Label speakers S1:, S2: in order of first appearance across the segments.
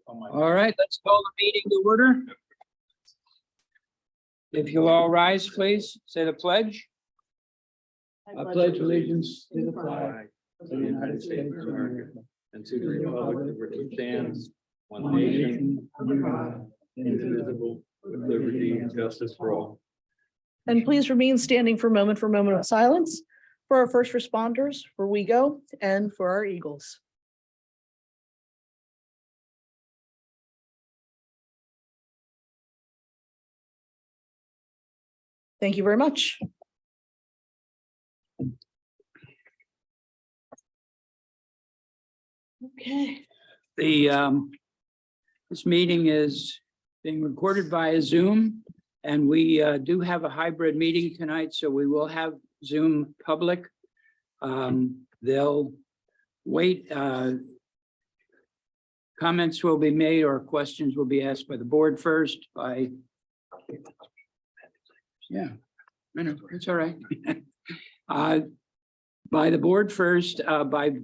S1: All right, let's call the meeting to order. If you all rise, please, say the pledge. I pledge allegiance to the flag of the United States of America
S2: and to the republic for which it stands, one nation, under God, indivisible, with liberty and justice for all.
S3: And please remain standing for a moment of silence for our first responders, for WeGo, and for our Eagles. Thank you very much. Okay.
S1: This meeting is being recorded via Zoom, and we do have a hybrid meeting tonight, so we will have Zoom public. They'll wait. Comments will be made or questions will be asked by the board first by. Yeah, I know, it's all right. By the board first, by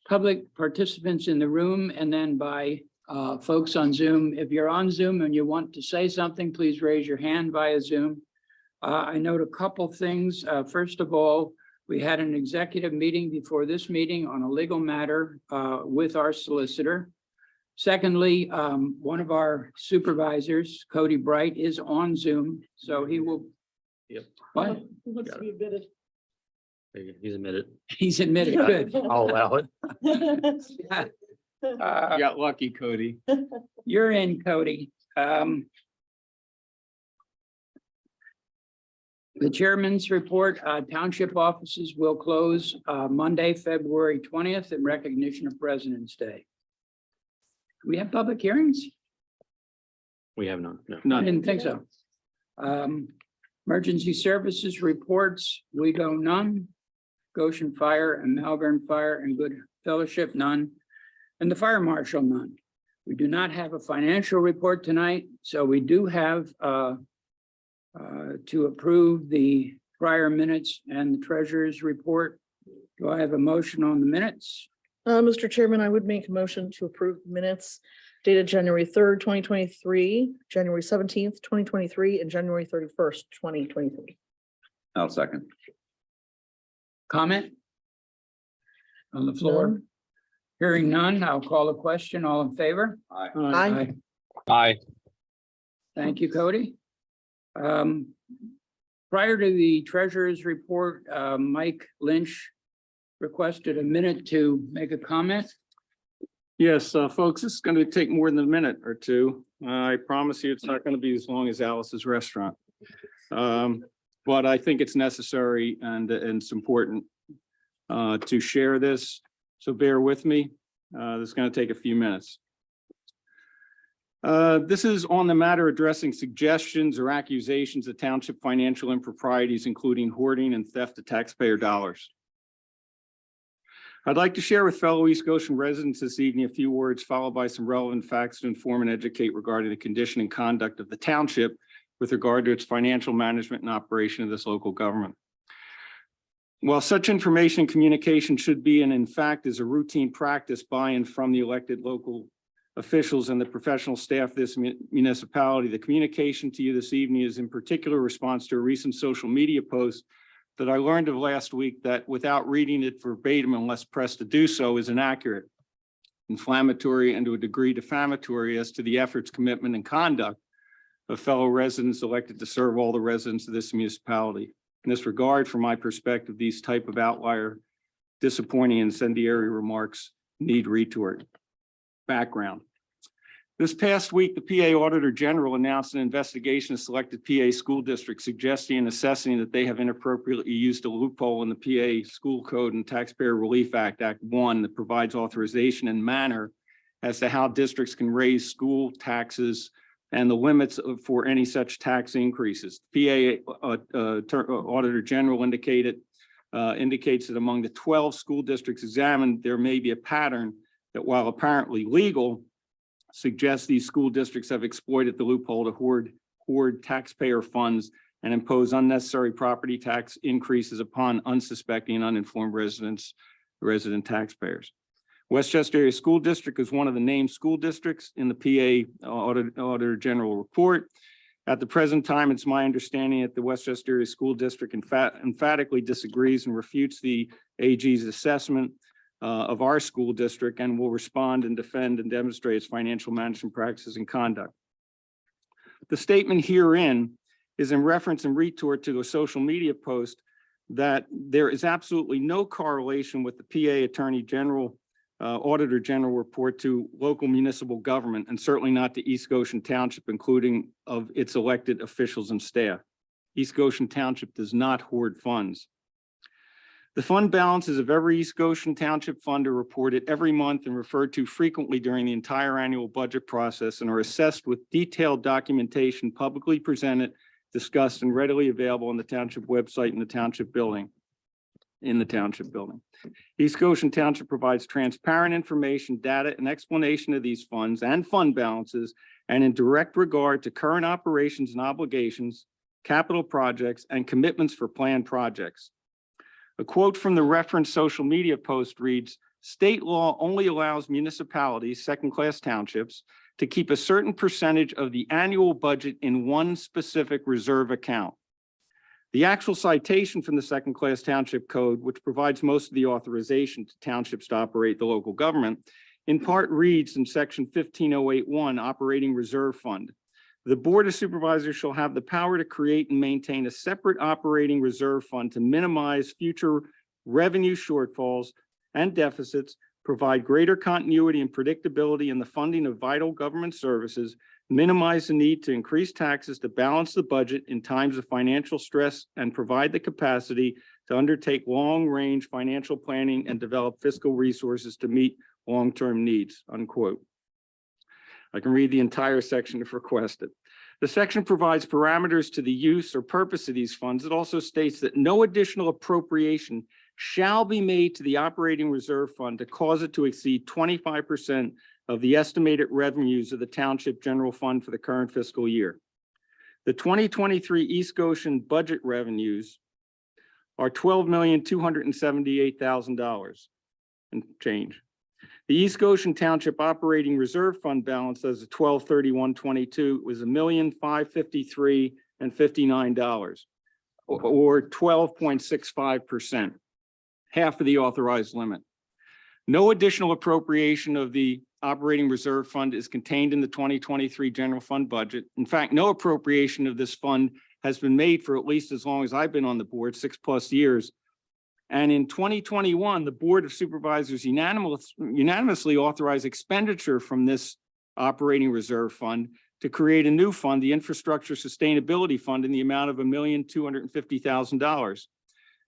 S1: public participants in the room, and then by folks on Zoom. If you're on Zoom and you want to say something, please raise your hand via Zoom. I note a couple things. First of all, we had an executive meeting before this meeting on a legal matter with our solicitor. Secondly, one of our supervisors, Cody Bright, is on Zoom, so he will.
S2: Yep.
S1: What?
S3: Who wants to be admitted?
S2: He's admitted.
S1: He's admitted, good.
S2: I'll allow it.
S1: You
S2: Got lucky, Cody.
S1: You're in, Cody. The chairman's report, township offices will close Monday, February 20th in recognition of President's Day. Do we have public hearings?
S2: We have none.
S1: I didn't think so. Emergency services reports, we go none. Goshen Fire and Malvern Fire and Good Fellowship, none. And the fire marshal, none. We do not have a financial report tonight, so we do have to approve the prior minutes and the treasurer's report. Do I have a motion on the minutes?
S3: Mr. Chairman, I would make a motion to approve minutes dated January 3rd, 2023, January 17th, 2023, and January 31st, 2023.
S2: I'll second.
S1: Comment on the floor?
S3: None.
S1: Hearing none, I'll call a question. All in favor?
S3: Aye.
S2: Aye.
S1: Thank you, Cody. Prior to the treasurer's report, Mike Lynch requested a minute to make a comment.
S4: Yes, folks, this is going to take more than a minute or two. I promise you it's not going to be as long as Alice's Restaurant. But I think it's necessary and it's important to share this. So bear with me. This is going to take a few minutes. This is on the matter addressing suggestions or accusations of township financial improprieties, including hoarding and theft of taxpayer dollars. I'd like to share with fellow East Goshen residents this evening a few words followed by some relevant facts to inform and educate regarding the condition and conduct of the township with regard to its financial management and operation of this local government. While such information and communication should be, and in fact is a routine practice by and from the elected local officials and the professional staff of this municipality, the communication to you this evening is in particular response to a recent social media post that I learned of last week that, without reading it verbatim unless pressed to do so, is inaccurate, inflammatory, and to a degree defamatory as to the efforts, commitment, and conduct of fellow residents elected to serve all the residents of this municipality. In this regard, from my perspective, these type of outlier, disappointing, incendiary remarks need retort. Background. This past week, the PA Auditor General announced an investigation of selected PA school districts, suggesting and assessing that they have inappropriately used a loophole in the PA School Code and Taxpayer Relief Act, Act 1, that provides authorization and manner as to how districts can raise school taxes and the limits for any such tax increases. PA Auditor General indicates that among the 12 school districts examined, there may be a pattern that, while apparently legal, suggests these school districts have exploited the loophole to hoard taxpayer funds and impose unnecessary property tax increases upon unsuspecting and uninformed resident taxpayers. Westchester Area School District is one of the named school districts in the PA Auditor General Report. At the present time, it's my understanding that the Westchester Area School District emphatically disagrees and refutes the AG's assessment of our school district and will respond and defend and demonstrate its financial management practices and conduct. The statement herein is in reference and retort to a social media post that there is absolutely no correlation with the PA Attorney General Auditor General report to local municipal government, and certainly not to East Goshen Township, including of its elected officials and staff. East Goshen Township does not hoard funds. The fund balances of every East Goshen Township fund are reported every month and referred to frequently during the entire annual budget process and are assessed with detailed documentation publicly presented, discussed, and readily available on the township website in the township building. East Goshen Township provides transparent information, data, and explanation of these funds and fund balances, and in direct regard to current operations and obligations, capital projects, and commitments for planned projects. A quote from the referenced social media post reads, "State law only allows municipalities, second-class townships, to keep a certain percentage of the annual budget in one specific reserve account." The actual citation from the second-class township code, which provides most of the authorization to townships to operate the local government, in part reads in section 15081, operating reserve fund. The Board of Supervisors shall have the power to create and maintain a separate operating reserve fund to minimize future revenue shortfalls and deficits, provide greater continuity and predictability in the funding of vital government services, minimize the need to increase taxes to balance the budget in times of financial stress, and provide the capacity to undertake long-range financial planning and develop fiscal resources to meet long-term needs, unquote. I can read the entire section if requested. The section provides parameters to the use or purpose of these funds. It also states that no additional appropriation shall be made to the operating reserve fund to cause it to exceed 25% of the estimated revenues of the township general fund for the current fiscal year. The 2023 East Goshen budget revenues are $12,278,000 and change. The East Goshen Township Operating Reserve Fund balance as of 12/31/22 was $1,553,059, or 12.65%, half of the authorized limit. No additional appropriation of the operating reserve fund is contained in the 2023 general fund budget. In fact, no appropriation of this fund has been made for at least as long as I've been on the board, 6+ years. And in 2021, the Board of Supervisors unanimously authorized expenditure from this operating reserve fund to create a new fund, the Infrastructure Sustainability Fund, in the amount of $1,250,000.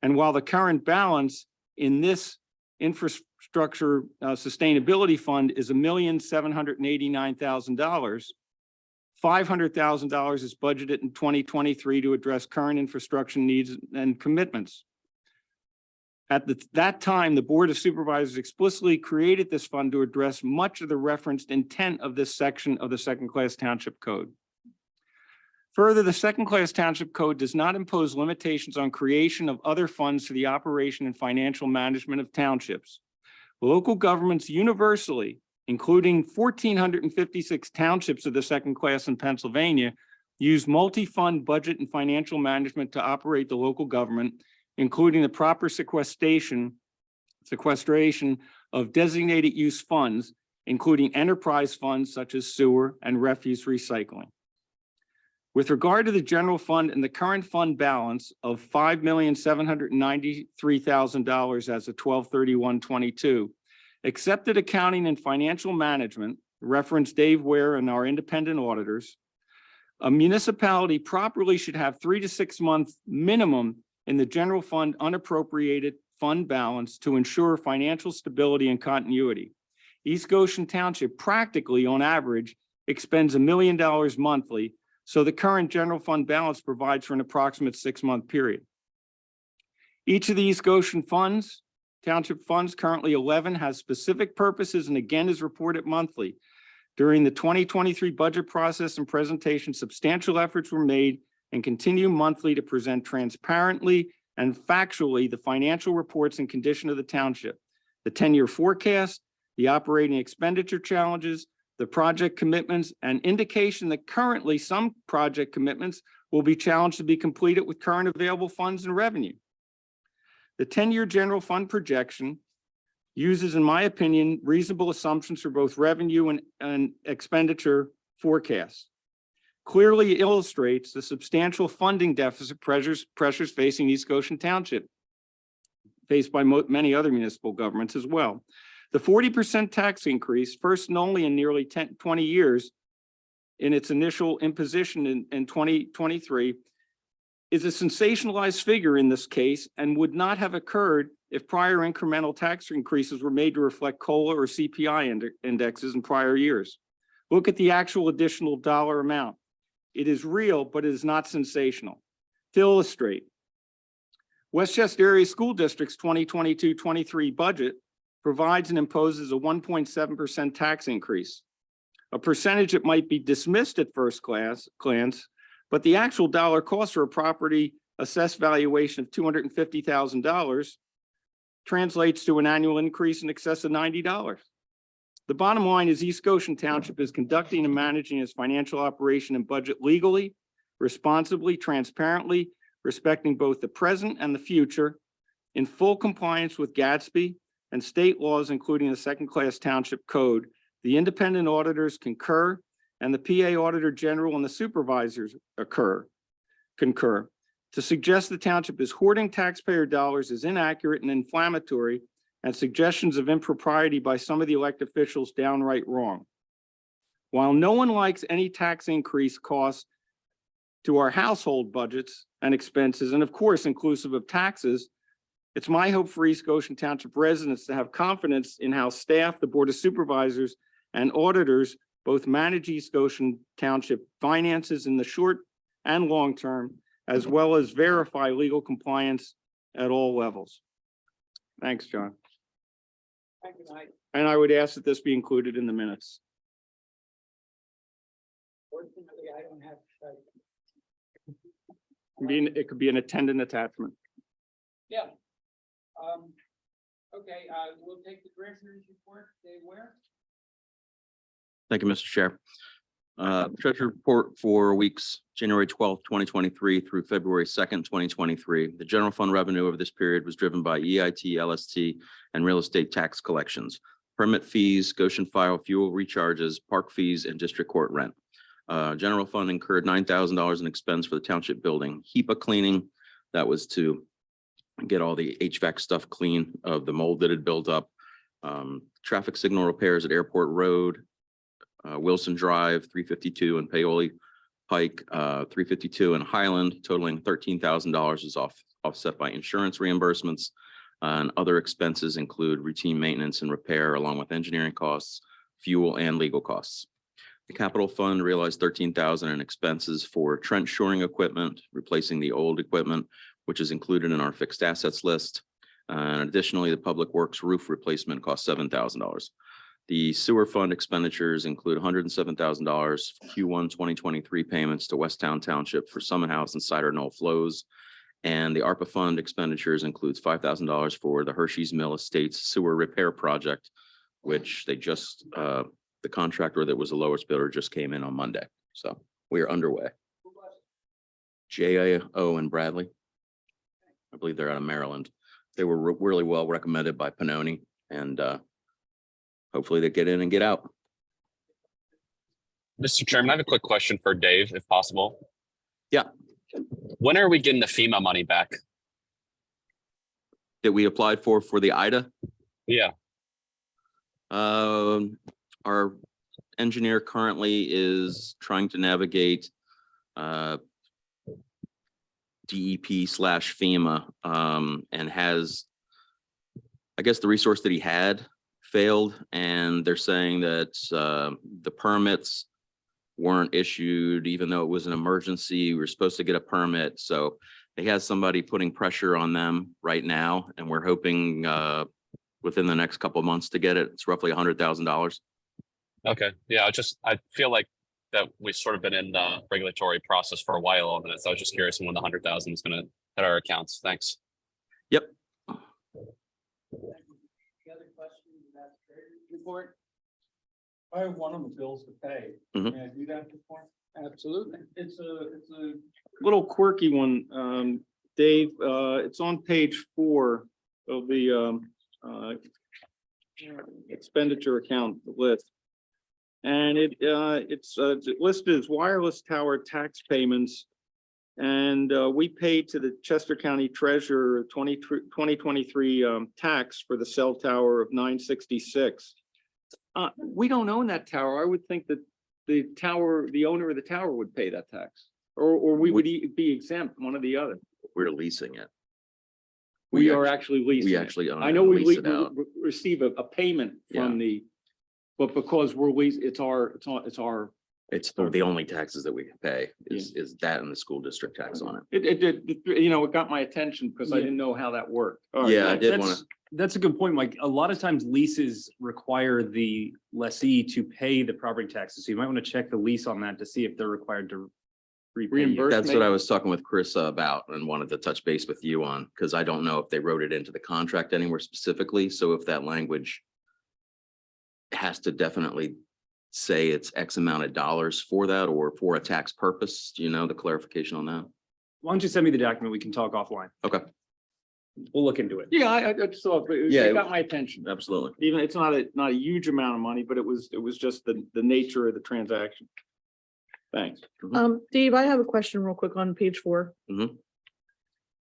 S4: And while the current balance in this Infrastructure Sustainability Fund is $1,789,000, $500,000 is budgeted in 2023 to address current infrastructure needs and commitments. At that time, the Board of Supervisors explicitly created this fund to address much of the referenced intent of this section of the second-class township code. Further, the second-class township code does not impose limitations on creation of other funds for the operation and financial management of townships. Local governments universally, including 1,456 townships of the second class in Pennsylvania, use multi-fund budget and financial management to operate the local government, including the proper sequestration of designated use funds, including enterprise funds such as sewer and refuse recycling. With regard to the general fund and the current fund balance of $5,793,000 as of 12/31/22, accepted accounting and financial management, reference Dave Ware and our independent auditors, a municipality properly should have 3 to 6 months minimum in the general fund unappropriated fund balance to ensure financial stability and continuity. East Goshen Township practically, on average, expends $1 million monthly, so the current general fund balance provides for an approximate 6-month period. Each of the East Goshen funds, township funds, currently 11, has specific purposes and again is reported monthly. During the 2023 budget process and presentation, substantial efforts were made and continue monthly to present transparently and factually the financial reports and condition of the township, the 10-year forecast, the operating expenditure challenges, the project commitments, and indication that currently some project commitments will be challenged to be completed with current available funds and revenue. The 10-year general fund projection uses, in my opinion, reasonable assumptions for both revenue and expenditure forecasts. Clearly illustrates the substantial funding deficit pressures facing East Goshen Township, faced by many other municipal governments as well. The 40% tax increase, first and only in nearly 20 years in its initial imposition in 2023, is a sensationalized figure in this case and would not have occurred if prior incremental tax increases were made to reflect COLA or CPI indexes in prior years. Look at the actual additional dollar amount. It is real, but it is not sensational. To illustrate, Westchester Area School District's 2022-23 budget provides and imposes a 1.7% tax increase, a percentage that might be dismissed at first glance, but the actual dollar cost for a property assessed valuation of $250,000 translates to an annual increase in excess of $90. The bottom line is East Goshen Township is conducting and managing its financial operation and budget legally, responsibly, transparently, respecting both the present and the future, in full compliance with Gatsby and state laws, including the second-class township code. The independent auditors concur, and the PA Auditor General and the supervisors concur. To suggest the township is hoarding taxpayer dollars is inaccurate and inflammatory, and suggestions of impropriety by some of the elected officials downright wrong. While no one likes any tax increase costs to our household budgets and expenses, and of course inclusive of taxes, it's my hope for East Goshen Township residents to have confidence in how staff, the Board of Supervisors, and auditors both manage East Goshen Township finances in the short and long term, as well as verify legal compliance at all levels. Thanks, John.
S1: Thank you, Mike.
S4: And I would ask that this be included in the minutes.
S1: Fortunately, I don't have to say.
S4: It could be an attendant attachment.
S1: Yeah. Okay, we'll take the Commissioner's report. Dave Ware.
S5: Thank you, Mr. Chair. Treasury report for weeks January 12th, 2023 through February 2nd, 2023. The general fund revenue over this period was driven by EIT, LST, and real estate tax collections, permit fees, Goshen File fuel recharges, park fees, and district court rent. General fund incurred $9,000 in expense for the township building, HEPA cleaning. That was to get all the HVAC stuff clean of the mold that had built up. Traffic signal repairs at Airport Road, Wilson Drive, 352 and Paoli Pike, 352 and Highland, totaling $13,000 is offset by insurance reimbursements, and other expenses include routine maintenance and repair, along with engineering costs, fuel, and legal costs. The capital fund realized $13,000 in expenses for trench shoring equipment, replacing the old equipment, which is included in our fixed assets list. And additionally, the public works roof replacement cost $7,000. The sewer fund expenditures include $107,000 Q1 2023 payments to Westtown Township for Summit House and Cider Knoll flows. And the ARPA fund expenditures includes $5,000 for the Hershey's Mill Estates sewer repair project, which they just, the contractor that was the lowest bidder just came in on Monday. So we are underway. JIO and Bradley. I believe they're out of Maryland. They were really well recommended by Pannoni, and hopefully they get in and get out.
S6: Mr. Chairman, I have a quick question for Dave, if possible.
S5: Yeah.
S6: When are we getting the FEMA money back?
S5: That we applied for the IDA.
S6: Yeah.
S5: Our engineer currently is trying to navigate DEP/FEMA and has, I guess, the resource that he had failed, and they're saying that the permits weren't issued, even though it was an emergency. We were supposed to get a permit, so they have somebody putting pressure on them right now, and we're hoping within the next couple of months to get it. It's roughly $100,000.
S6: Okay. Yeah. I feel like that we've sort of been in the regulatory process for a while on it. So I was just curious when the 100,000 is going to hit our accounts. Thanks.
S5: Yep.
S1: Any other questions about treasury? report?
S4: I have one of the bills to pay.
S5: Mhm.
S4: May I do that before?
S1: Absolutely.
S4: It's a little quirky one, Dave. It's on page 4 of the expenditure account list. And it's listed as wireless tower tax payments. And we paid to the Chester County Treasurer 2023 tax for the cell tower of $966. We don't own that tower. I would think that the owner of the tower would pay that tax. Or we would be exempt, one or the other.
S5: We're leasing it.
S4: We are actually leasing.
S5: We
S4: it.
S5: actually own
S4: I
S5: it
S4: know
S5: and
S4: we
S5: lease it out.
S4: receive a payment from but because we're it's our,
S5: It's the only taxes that we can pay is that and the school district tax on it.
S4: it got my attention because I didn't know how that worked. All right,
S5: Yeah, I
S4: thanks.
S5: did want to,
S7: That's a good point, Mike. A lot of times leases require the lessee to pay the property taxes. So you might want to check the lease on that to see if they're required to repay you.
S4: Reimburse.
S5: that's what I was talking with Chris about and wanted to touch base with you on, because I don't know if they wrote it into the contract anywhere specifically. So if that language has to definitely say it's X amount of dollars for that or for a tax purpose, do you know the clarification on that?
S7: Why don't you send me the document? We can talk offline.
S5: Okay,
S7: We'll look into it.
S4: Yeah, I just thought,
S5: Yeah,
S4: it got my attention.
S5: absolutely.
S4: Even it's not a huge amount of money, but it was just the nature of the transaction. Thanks.
S3: Dave, I have a question real quick on page 4.
S5: Mhm.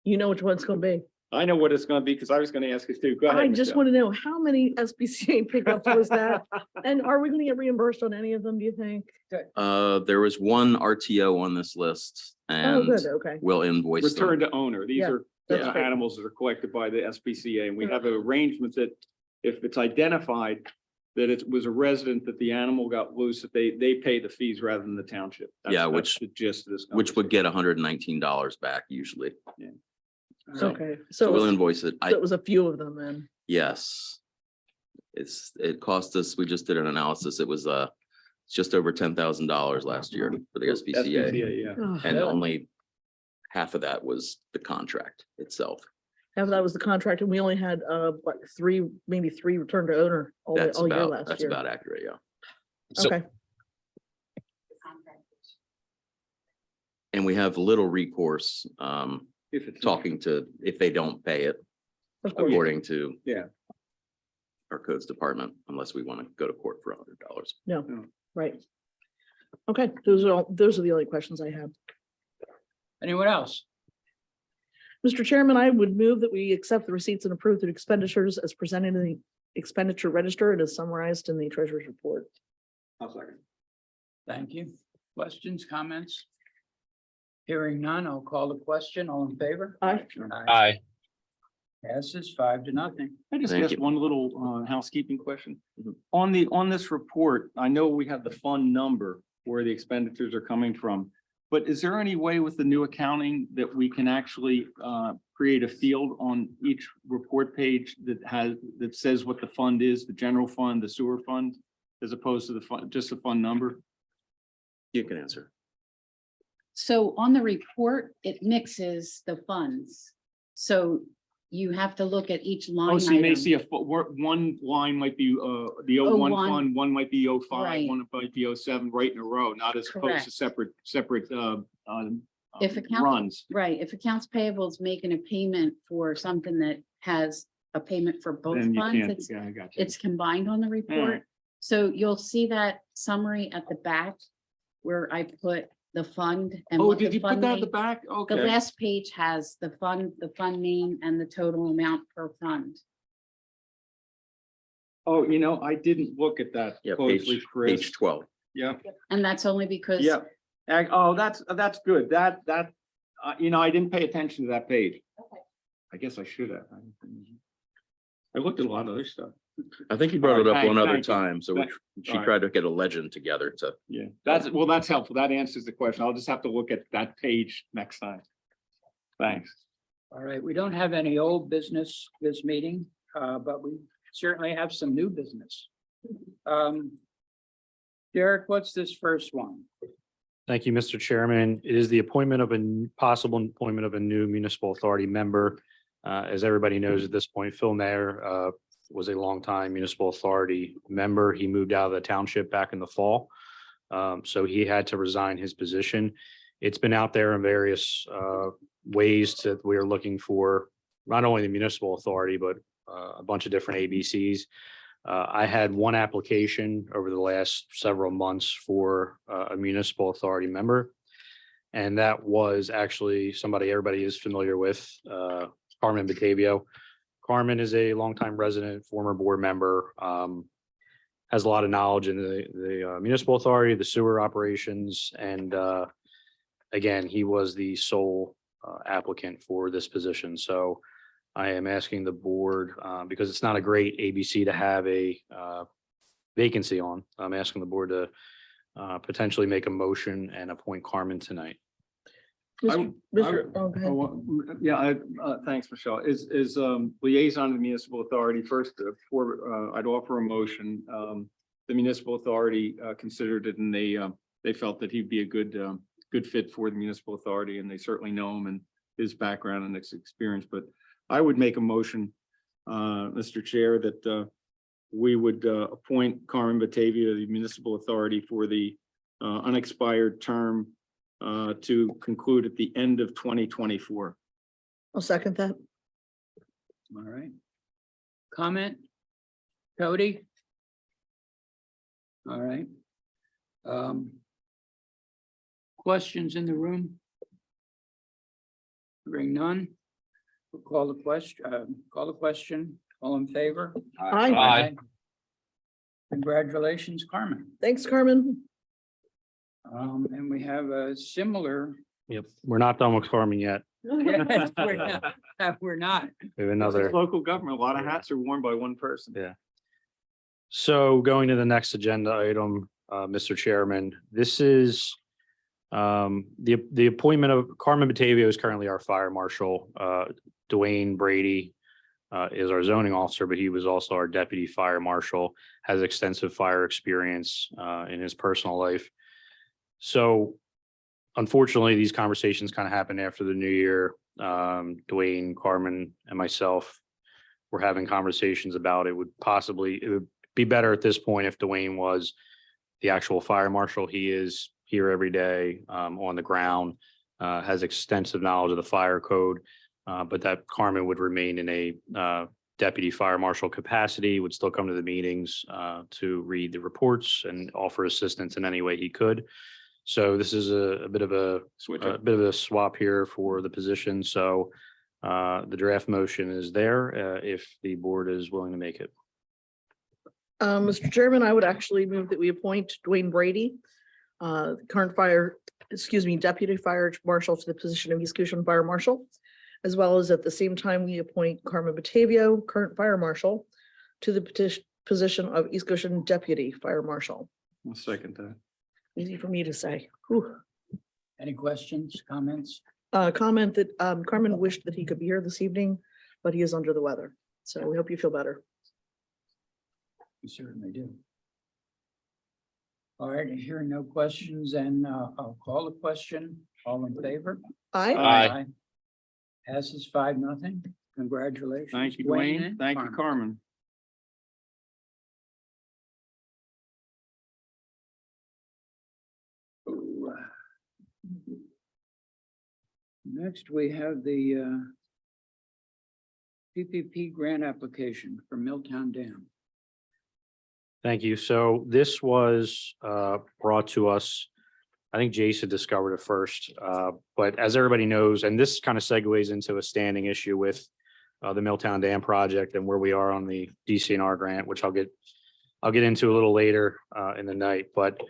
S3: You know which one it's gonna be.
S4: I know what it's gonna be because I was gonna ask it too. Go ahead.
S3: I just
S4: Michelle.
S3: want to know how many SPCA pickups was that? And are we gonna get reimbursed on any of them, do you think?
S5: There was one RTO on this list
S3: Oh,
S5: and
S3: good, okay.
S5: we'll invoice them.
S4: Return to owner. These
S3: Yeah,
S4: are
S3: that's great.
S4: animals that are collected by the SPCA, and we have an arrangement that if it's identified that it was a resident that the animal got loose, that they pay the fees rather than the township.
S5: Yeah,
S4: That's the gist of this.
S5: Which would get $119 back usually. So-
S3: Okay,
S5: So we'll
S3: so
S5: invoice it.
S3: it was a few of them then.
S5: Yes. It cost us, we just did an analysis. It was just over $10,000 last year for the SPCA.
S4: SPCA, yeah.
S3: Oh,
S5: And only half of that was the contract itself.
S3: half of that was the contract and we only had, what, maybe three return to owner all
S5: That's
S3: year
S5: about,
S3: last
S5: that's
S3: year.
S5: about accurate, yeah.
S6: So-
S3: Okay,
S5: And we have little recourse,
S4: If it's
S5: talking to, if they don't pay it,
S3: of course.
S5: according to
S4: Yeah.
S5: our codes department, unless we want to go to court for $100.
S3: No,
S4: No.
S3: right. Okay, those are the only questions I have.
S1: Anyone else?
S3: Mr. Chairman, I would move that we accept the receipts and approve the expenditures as presented in the expenditure register and as summarized in the treasurer's report.
S4: I'll second.
S1: Thank you. Questions, comments? Hearing none, I'll call the question. All in favor?
S3: Aye.
S6: Aye.
S1: Passes 5-0.
S4: I just
S5: Thank
S4: asked
S5: you.
S4: one little housekeeping question.
S5: Mhm.
S4: On this report, I know we have the fund number where the expenditures are coming from. But is there any way with the new accounting that we can actually create a field on each report page that says what the fund is, the general fund, the sewer fund, as opposed to the fund, just the fund number?
S5: You can answer.
S8: So on the report, it mixes the funds. So you have to look at each line
S4: Oh, so you may
S8: item.
S4: see one line might be the 01
S8: 01.
S4: fund, one might be 05,
S8: Right.
S4: one might be 07, right in a row, not as opposed to
S8: Correct.
S4: separate
S8: If account-
S4: runs.
S8: Right, if accounts payable is making a payment for something that has a payment for both
S4: Then you
S8: funds,
S4: can't,
S8: it's,
S4: yeah, I got you.
S8: it's combined on the report. So you'll see that summary at the back where I put the fund and
S4: Oh,
S8: what
S4: did
S8: the
S4: you put
S8: fund
S4: that at the
S8: name.
S4: back?
S8: The
S4: Okay.
S8: last page has the fund name and the total amount per fund.
S4: Oh, I didn't look at that
S5: Yeah,
S4: closely,
S5: page
S4: Chris.
S5: 12.
S4: Yeah,
S8: And that's only because
S4: yeah. Oh, that's good. That, I didn't pay attention to that page.
S8: Okay.
S4: I guess I should have. I looked at a lot of other stuff.
S5: I think you brought it
S4: All
S5: up
S4: right,
S5: one other
S4: thank you.
S5: time, so she
S4: all right.
S5: tried to get a legend together to,
S4: Yeah, that's helpful. That answers the question. I'll just have to look at that page next time. Thanks.
S1: All right, we don't have any old business this meeting, but we certainly have some new business. Derek, what's this first one?
S9: Thank you, Mr. Chairman. It is the appointment of possible appointment of a new municipal authority member. As everybody knows at this point, Phil Mayer was a longtime municipal authority member. He moved out of the township back in the fall. So he had to resign his position. It's been out there in various ways that we are looking for, not only the municipal authority, but a bunch of different ABCs. I had one application over the last several months for a municipal authority member. And that was actually somebody everybody is familiar with, Carmen Batavio. Carmen is a longtime resident, former board member, has a lot of knowledge in the municipal authority, the sewer operations, and again, he was the sole applicant for this position. So I am asking the board, because it's not a great ABC to have a vacancy on. I'm asking the board to potentially make a motion and appoint Carmen tonight.
S3: Mr. Oh, go ahead.
S4: Thanks, Michelle. Is liaison to the municipal authority first, before I'd offer a motion. The municipal authority considered it, and they felt that he'd be a good fit for the municipal authority, and they certainly know him and his background and his experience. But I would make a motion, Mr. Chair, that we would appoint Carmen Batavia to the municipal authority for the unexpired term to conclude at the end of 2024.
S3: I'll second that.
S1: All right. Comment? Cody? All right. Questions in the room? Hearing none. We'll call the question. All in favor?
S3: Aye.
S6: Aye.
S1: Congratulations, Carmen.
S3: Thanks, Carmen.
S1: And we have a similar.
S9: Yep, we're not done with Carmen yet.
S1: Yes, we're not. We're not.
S9: We have another.
S4: Local government, a lot of hats are worn by one person.
S9: Yeah. So going to the next agenda item, Mr. Chairman, this is the appointment of Carmen Batavio is currently our fire marshal. Dwayne Brady is our zoning officer, but he was also our deputy fire marshal, has extensive fire experience in his personal life. So unfortunately, these conversations kind of happened after the new year. Dwayne, Carmen, and myself were having conversations about it would be better at this point if Dwayne was the actual fire marshal. He is here every day on the ground, has extensive knowledge of the fire code, but that Carmen would remain in a deputy fire marshal capacity, would still come to the meetings to read the reports and offer assistance in any way he could. So this is a bit of a swap here for the position. So the draft motion is there if the board is willing to make it.
S3: Mr. Chairman, I would actually move that we appoint Dwayne Brady, deputy fire marshal to the position of East Goshen Fire Marshal, as well as at the same time, we appoint Carmen Batavio, current fire marshal, to the position of East Goshen Deputy Fire Marshal.
S4: I'll second that.
S3: Easy for me to say. Whew.
S1: Any questions, comments?
S3: Comment that Carmen wished that he could be here this evening, but he is under the weather. So we hope you feel better.
S1: We certainly do. All right, hearing no questions, and I'll call the question. All in favor?
S3: Aye.
S6: Aye.
S1: Passes 5-0. Congratulations.
S4: Thank you,
S1: Dwayne
S4: Dwayne.
S1: and
S4: Thank you,
S1: Carmen.
S4: Carmen.
S1: Next, we have the PPP grant application for Milltown Dam.
S9: Thank you. So this was brought to us. I think Jason discovered it first, but as everybody knows, and this kind of segues into a standing issue with the Milltown Dam project and where we are on the DCNR grant, which I'll get into a little later in the night. But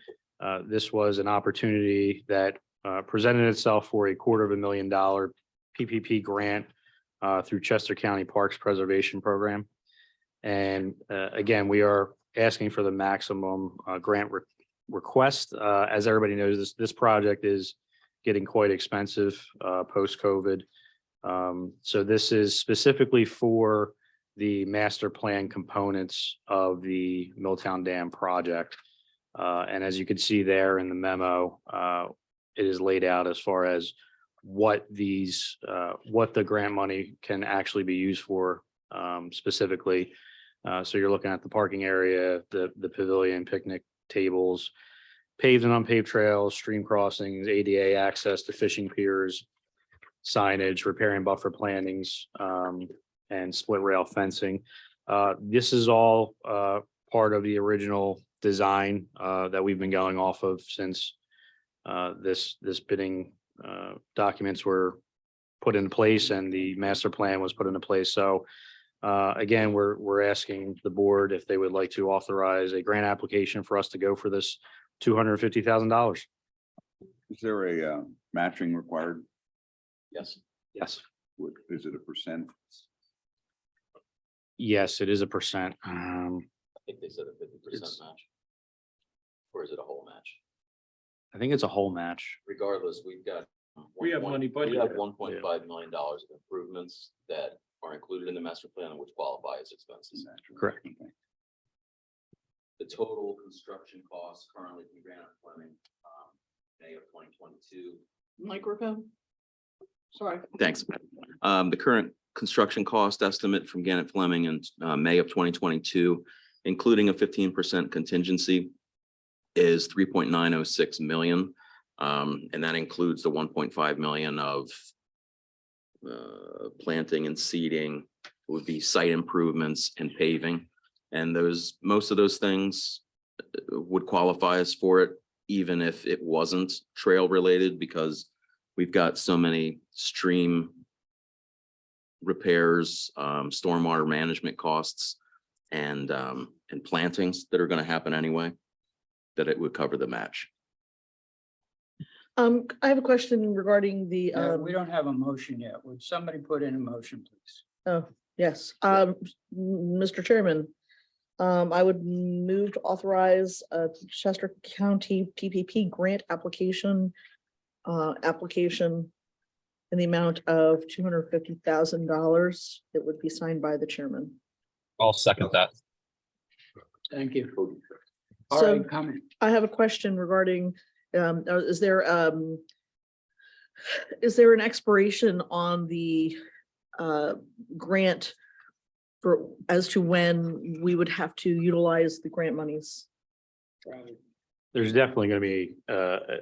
S9: this was an opportunity that presented itself for a $250,000 PPP grant through Chester County Parks Preservation Program. And again, we are asking for the maximum grant request. As everybody knows, this project is getting quite expensive post-COVID. So this is specifically for the master plan components of the Milltown Dam project. And as you can see there in the memo, it is laid out as far as what the grant money can actually be used for specifically. So you're looking at the parking area, the pavilion, picnic tables, paved and unpaved trails, stream crossings, ADA access to fishing piers, signage, repairing buffer plantings, and split rail fencing. This is all part of the original design that we've been going off of since this bidding documents were put in place and the master plan was put into place. So again, we're asking the board if they would like to authorize a grant application for us to go for this $250,000.
S10: Is there a matching required?
S5: Yes.
S9: Yes.
S10: Is it a percent?
S9: Yes, it is a percent.
S5: I think they said a 50%
S9: It's-
S5: match. Or is it a whole match?
S9: I think it's a whole match.
S5: Regardless, we've got.
S2: We have money
S5: We have
S2: budgeted.
S5: $1.5 million of improvements that are included in the master plan and which qualify as expenses.
S9: Correct.
S5: The total construction costs currently from Granite Fleming, May of 2022.
S3: Microphone. Sorry.
S5: Thanks. The current construction cost estimate from Gannett Fleming in May of 2022, including a 15% contingency, is 3.906 million. And that includes the 1.5 million of planting and seeding, would be site improvements and paving. And most of those things would qualify us for it, even if it wasn't trail related, because we've got so many stream repairs, stormwater management costs, and plantings that are going to happen anyway, that it would cover the match.
S3: I have a question regarding the,
S1: We don't have a motion yet. Would somebody put in a motion, please?
S3: oh, yes, Mr. Chairman. I would move to authorize a Chester County PPP grant application in the amount of $250,000. It would be signed by the chairman.
S6: I'll second that.
S1: Thank you. All
S3: So
S1: right, comment.
S3: I have a question regarding, is there an expiration on the grant for, as to when we would have to utilize the grant monies?
S9: There's definitely going to be,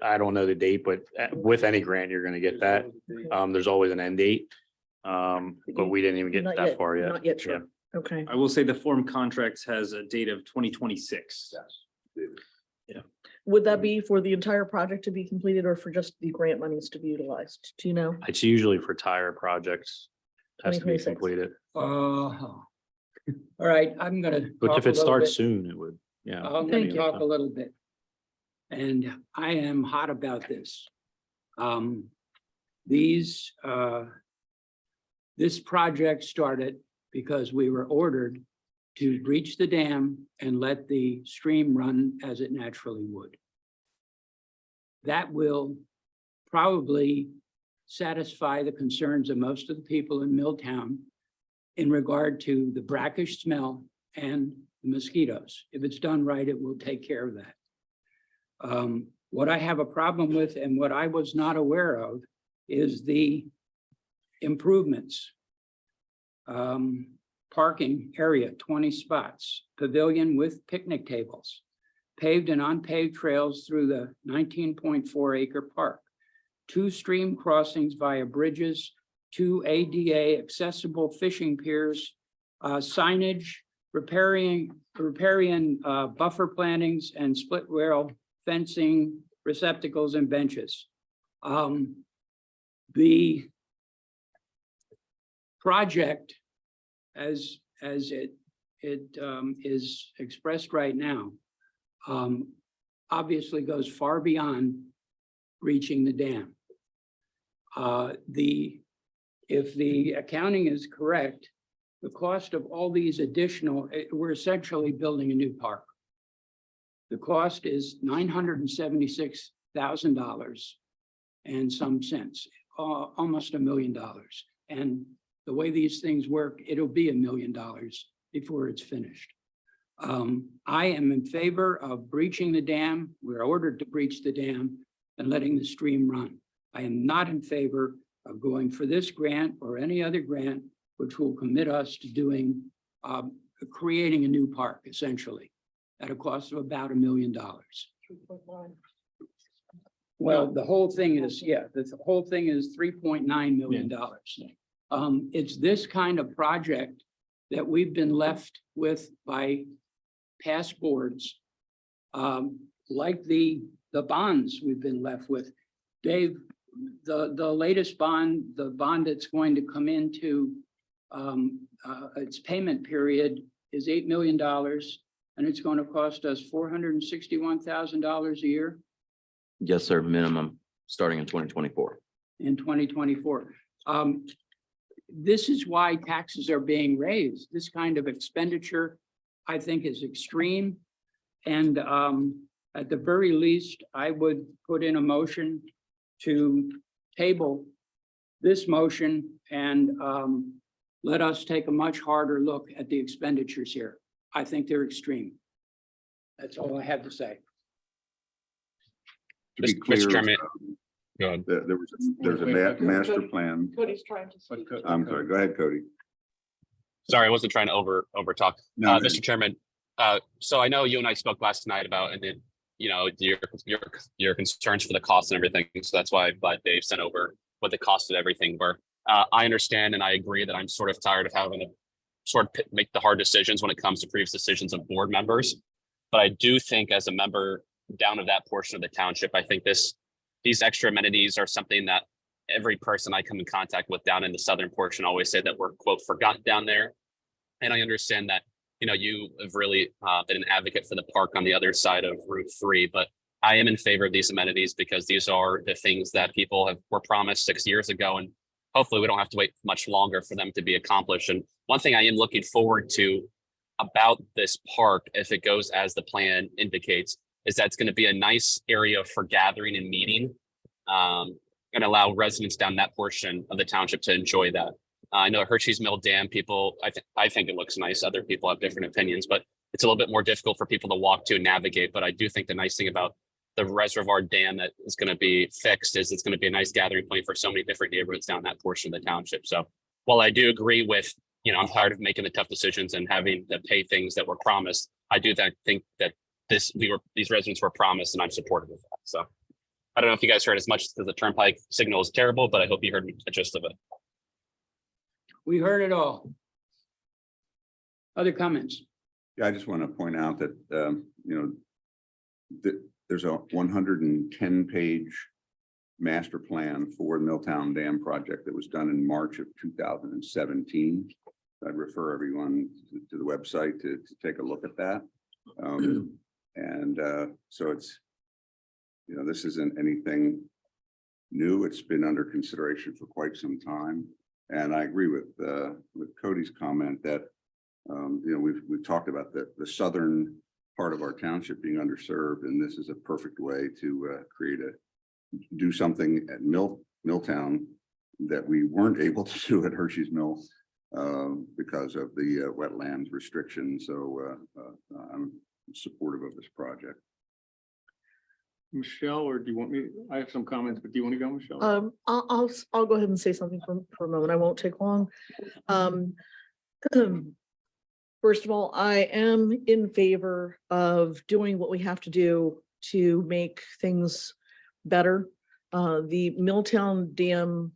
S9: I don't know the date, but with any grant, you're going to get that. There's always an end date. But we didn't even get
S3: Not
S9: that far yet.
S3: Not yet, sure. Okay.
S7: I will say the form contracts has a date of 2026.
S3: Would that be for the entire project to be completed or for just the grant monies to be utilized? Do you know?
S9: It's usually for tire projects. Has to be
S3: 2026.
S9: completed.
S1: All right, I'm gonna.
S9: But
S1: talk
S9: if
S1: a
S9: it
S1: little
S9: starts
S1: bit.
S9: soon, it would, yeah.
S1: I'm
S3: Thank
S1: gonna
S3: you.
S1: talk a little bit. And I am hot about this. This project started because we were ordered to breach the dam and let the stream run as it naturally would. That will probably satisfy the concerns of most of the people in Milltown in regard to the brackish smell and the mosquitoes. If it's done right, it will take care of that. What I have a problem with and what I was not aware of is the improvements. Parking area, 20 spots, pavilion with picnic tables, paved and unpaved trails through the 19.4 acre park, 2 stream crossings via bridges, 2 ADA accessible fishing piers, signage, repairing buffer plantings and split rail fencing, receptacles and benches. The project as it is expressed right now, obviously goes far beyond reaching the dam. If the accounting is correct, the cost of all these additional, we're essentially building a new park. The cost is $976,000 and some cents, almost $1 million. And the way these things work, it'll be $1 million before it's finished. I am in favor of breaching the dam. We're ordered to breach the dam and letting the stream run. I am not in favor of going for this grant or any other grant which will commit us to doing creating a new park essentially at a cost of about $1 million. Well, the whole thing is, yeah, the whole thing is $3.9 million. It's this kind of project that we've been left with by past boards. Like the bonds we've been left with. Dave, the latest bond, the bond that's going to come into its payment period is $8 million, and it's going to cost us $461,000 a year
S5: Yes, sir, minimum, starting in 2024.
S1: in 2024. This is why taxes are being raised. This kind of expenditure, I think, is extreme. And at the very least, I would put in a motion to table this motion and let us take a much harder look at the expenditures here. I think they're extreme. That's all I have to say.
S10: To be
S6: Mr.
S10: clear,
S6: Chairman. Go ahead.
S10: there's a master plan.
S3: Cody's trying to speak.
S10: I'm sorry, go ahead, Cody.
S6: Sorry, I wasn't trying to over talk.
S10: No, no.
S6: Mr. Chairman, so I know you and I spoke last night about, and then, you know, your concerns for the cost and everything. So that's why I'm glad Dave sent over what the cost of everything were. I understand and I agree that I'm sort of tired of having to sort of make the hard decisions when it comes to previous decisions of board members. But I do think as a member down of that portion of the township, I think these extra amenities are something that every person I come in contact with down in the southern portion always say that we're, quote, forgotten down there. And I understand that, you know, you have really been an advocate for the park on the other side of Route 3, but I am in favor of these amenities because these are the things that people were promised 6 years ago. And hopefully we don't have to wait much longer for them to be accomplished. And one thing I am looking forward to about this park, if it goes as the plan indicates, is that it's going to be a nice area for gathering and meeting, and allow residents down that portion of the township to enjoy that. I know Hershey's Mill Dam, people, I think it looks nice. Other people have different opinions, but it's a little bit more difficult for people to walk to and navigate. But I do think the nice thing about the reservoir dam that is going to be fixed is it's going to be a nice gathering point for so many different neighborhoods down that portion of the township. So while I do agree with, you know, I'm tired of making the tough decisions and having to pay things that were promised, I do think that these residents were promised, and I'm supportive of that. So I don't know if you guys heard as much because the turnpike signal is terrible, but I hope you heard the gist of it.
S1: We heard it all. Other comments?
S10: Yeah, I just want to point out that, you know, there's a 110-page master plan for Milltown Dam project that was done in March of 2017. I'd refer everyone to the website to take a look at that. So it's, you know, this isn't anything new. It's been under consideration for quite some time. And I agree with Cody's comment that, you know, we've talked about the southern part of our township being underserved, and this is a perfect way to do something at Milltown that we weren't able to do at Hershey's Mill because of the wetlands restrictions. So I'm supportive of this project.
S4: Michelle, or do you want me? I have some comments, but do you want to go, Michelle?
S3: I'll go ahead and say something for a moment. I won't take long. First of all, I am in favor of doing what we have to do to make things better. The Milltown Dam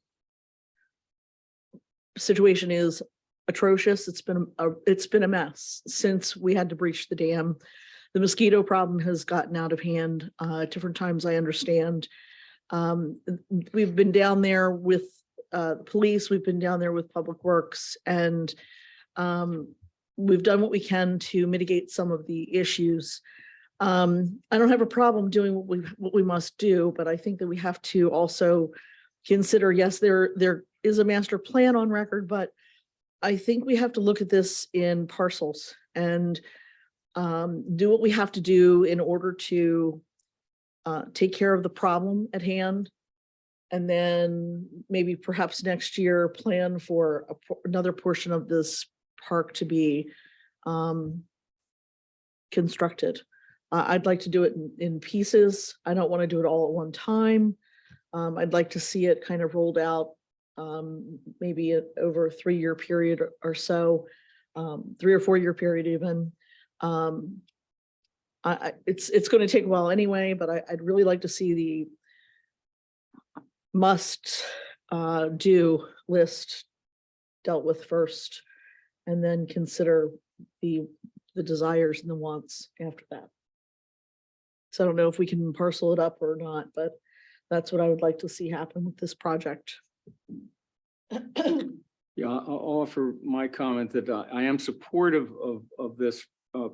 S3: situation is atrocious. It's been a mess since we had to breach the dam. The mosquito problem has gotten out of hand at different times, I understand. We've been down there with the police, we've been down there with Public Works, and we've done what we can to mitigate some of the issues. I don't have a problem doing what we must do, but I think that we have to also consider, yes, there is a master plan on record, but I think we have to look at this in parcels and do what we have to do in order to take care of the problem at hand. And then maybe perhaps next year plan for another portion of this park to be constructed. I'd like to do it in pieces. I don't want to do it all at one time. I'd like to see it kind of rolled out maybe over a 3-year period or so. 3 or 4 year period even. It's going to take a while anyway, but I'd really like to see the must do list dealt with first, and then consider the desires and the wants after that. So I don't know if we can parcel it up or not, but that's what I would like to see happen with this project.
S4: Yeah, I'll offer my comment that I am supportive of this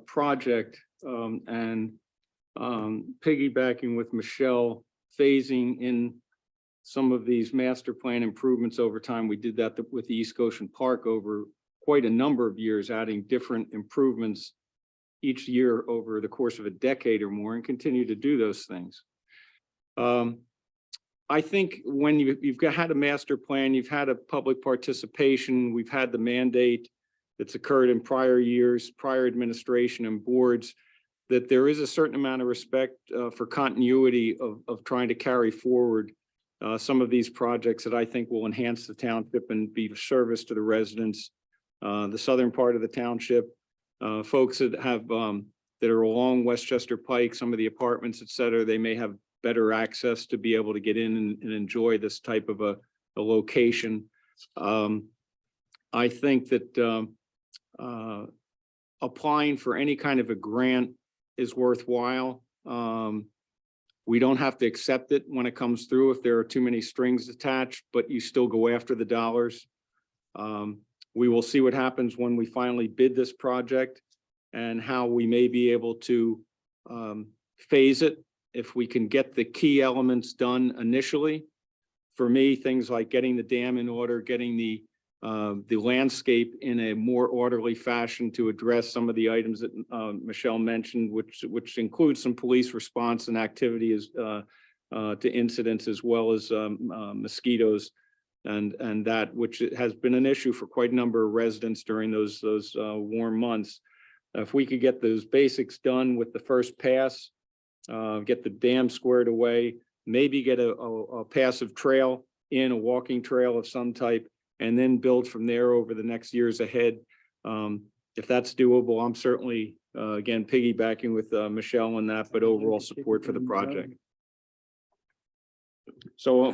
S4: project and piggybacking with Michelle, phasing in some of these master plan improvements over time. We did that with the East Goshen Park over quite a number of years, adding different improvements each year over the course of a decade or more, and continue to do those things. I think when you've had a master plan, you've had a public participation, we've had the mandate that's occurred in prior years, prior administration and boards, that there is a certain amount of respect for continuity of trying to carry forward some of these projects that I think will enhance the township and be of service to the residents. The southern part of the township, folks that have that are along Westchester Pike, some of the apartments, et cetera, they may have better access to be able to get in and enjoy this type of a location. I think that applying for any kind of a grant is worthwhile. We don't have to accept it when it comes through if there are too many strings attached, but you still go after the dollars. We will see what happens when we finally bid this project and how we may be able to phase it if we can get the key elements done initially. For me, things like getting the dam in order, getting the landscape in a more orderly fashion to address some of the items that Michelle mentioned, which includes some police response and activity to incidents, as well as mosquitoes and that which has been an issue for quite a number of residents during those warm months. If we could get those basics done with the first pass, get the dam squared away, maybe get a passive trail in, a walking trail of some type, and then build from there over the next years ahead. If that's doable, I'm certainly, again, piggybacking with Michelle on that, but overall support for the project. So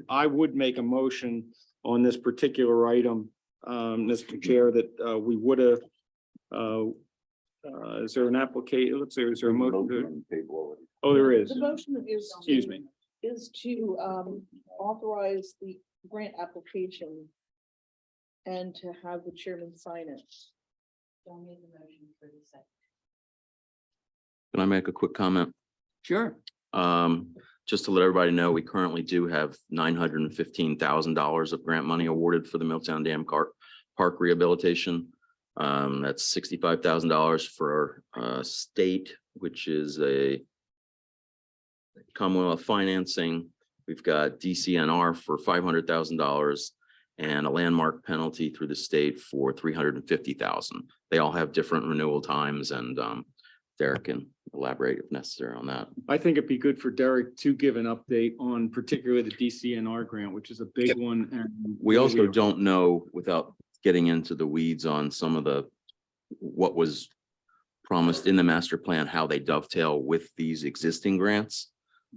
S4: I would make a motion on this particular item, Mr. Chair, that we would have, is there an application? Let's see, is there a motion? Oh, there is.
S3: The motion is.
S4: Excuse me.
S3: Is to authorize the grant application and to have the chairman sign it.
S8: Don't need the motion for the second.
S5: Can I make a quick comment?
S1: Sure.
S5: Just to let everybody know, we currently do have $915,000 of grant money awarded for the Milltown Dam Park rehabilitation. That's $65,000 for state, which is a Commonwealth financing. We've got DCNR for $500,000 and a landmark penalty through the state for $350,000. They all have different renewal times, and Derek can elaborate if necessary on that.
S4: I think it'd be good for Derek to give an update on particularly the DCNR grant, which is a big one. And
S5: We also don't know, without getting into the weeds on some of what was promised in the master plan, how they dovetail with these existing grants.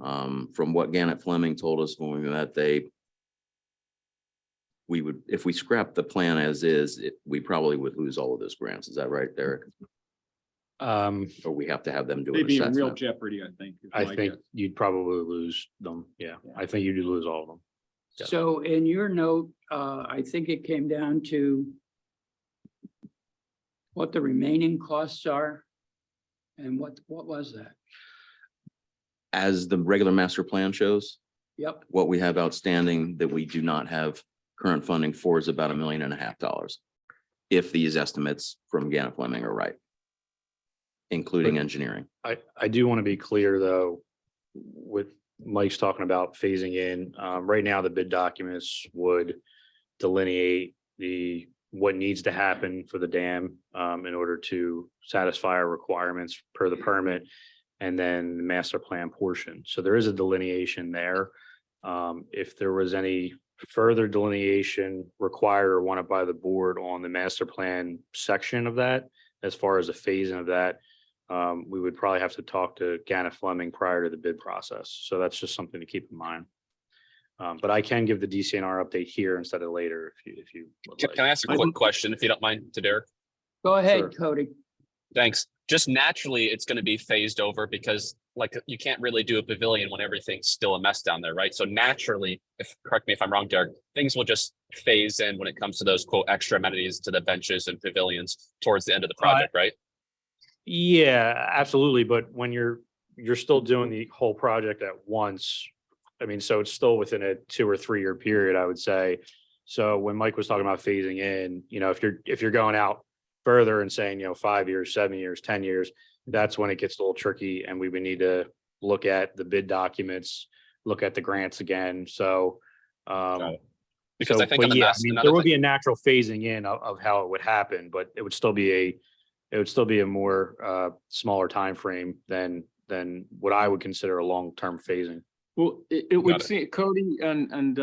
S5: From what Gannett Fleming told us when we met, we would, if we scrap the plan as is, we probably would lose all of those grants. Is that right, Derek? Or we have to have them do an
S4: they'd be in real
S5: assessment?
S4: jeopardy, I think. is
S9: I
S4: my
S9: think
S4: guess.
S9: you'd probably lose them. Yeah, I think you'd lose all of them. Yeah.
S1: So in your note, I think it came down to what the remaining costs are. And what was that?
S5: As the regular master plan shows,
S1: Yep.
S5: what we have outstanding that we do not have current funding for is about $1.5 million. If these estimates from Gannett Fleming are right, including engineering.
S9: I do want to be clear, though, with Mike's talking about phasing in. Right now, the bid documents would delineate what needs to happen for the dam in order to satisfy our requirements per the permit, and then the master plan portion. So there is a delineation there. If there was any further delineation required or wanted by the board on the master plan section of that, as far as the phasing of that, we would probably have to talk to Gannett Fleming prior to the bid process. So that's just something to keep in mind. But I can give the DCNR update here instead of later if you would like.
S6: Can I ask a quick question, if you don't mind, to Derek?
S1: Go ahead,
S9: Sure.
S1: Cody.
S6: Thanks. Just naturally, it's going to be phased over because like you can't really do a pavilion when everything's still a mess down there, right? So naturally, correct me if I'm wrong, Derek, things will just phase in when it comes to those quote extra amenities to the benches and pavilions towards the end of the project, right?
S9: Yeah, absolutely. But when you're still doing the whole project at once, I mean, so it's still within a 2 or 3 year period, I would say. So when Mike was talking about phasing in, if you're going out further and saying, 5 years, 7 years, 10 years, that's when it gets a little tricky and we would need to look at the bid documents, look at the grants again. So,
S6: Because I think
S9: but
S6: on the
S9: yeah, I
S6: mass,
S9: mean,
S6: another
S9: there would
S6: thing,
S9: be a natural phasing in of how it would happen, but it would still be a more smaller time frame than what I would consider a long-term phasing.
S4: Well, it would
S6: Got it.
S4: seem, Cody and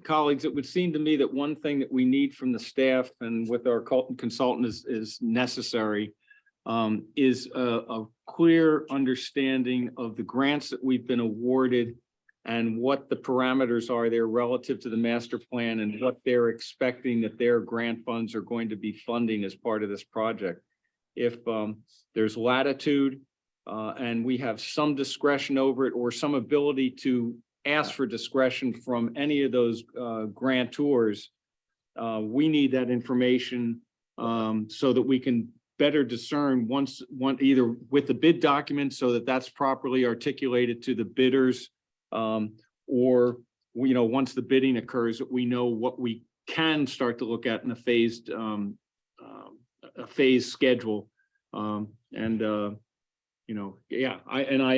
S4: colleagues, it would seem to me that one thing that we need from the staff and with our consultant is necessary is a clear understanding of the grants that we've been awarded and what the parameters are there relative to the master plan and what they're expecting that their grant funds are going to be funding as part of this project. If there's latitude and we have some discretion over it or some ability to ask for discretion from any of those grantors, we need that information so that we can better discern either with the bid document so that that's properly articulated to the bidders, or once the bidding occurs, that we know what we can start to look at in a phased schedule. I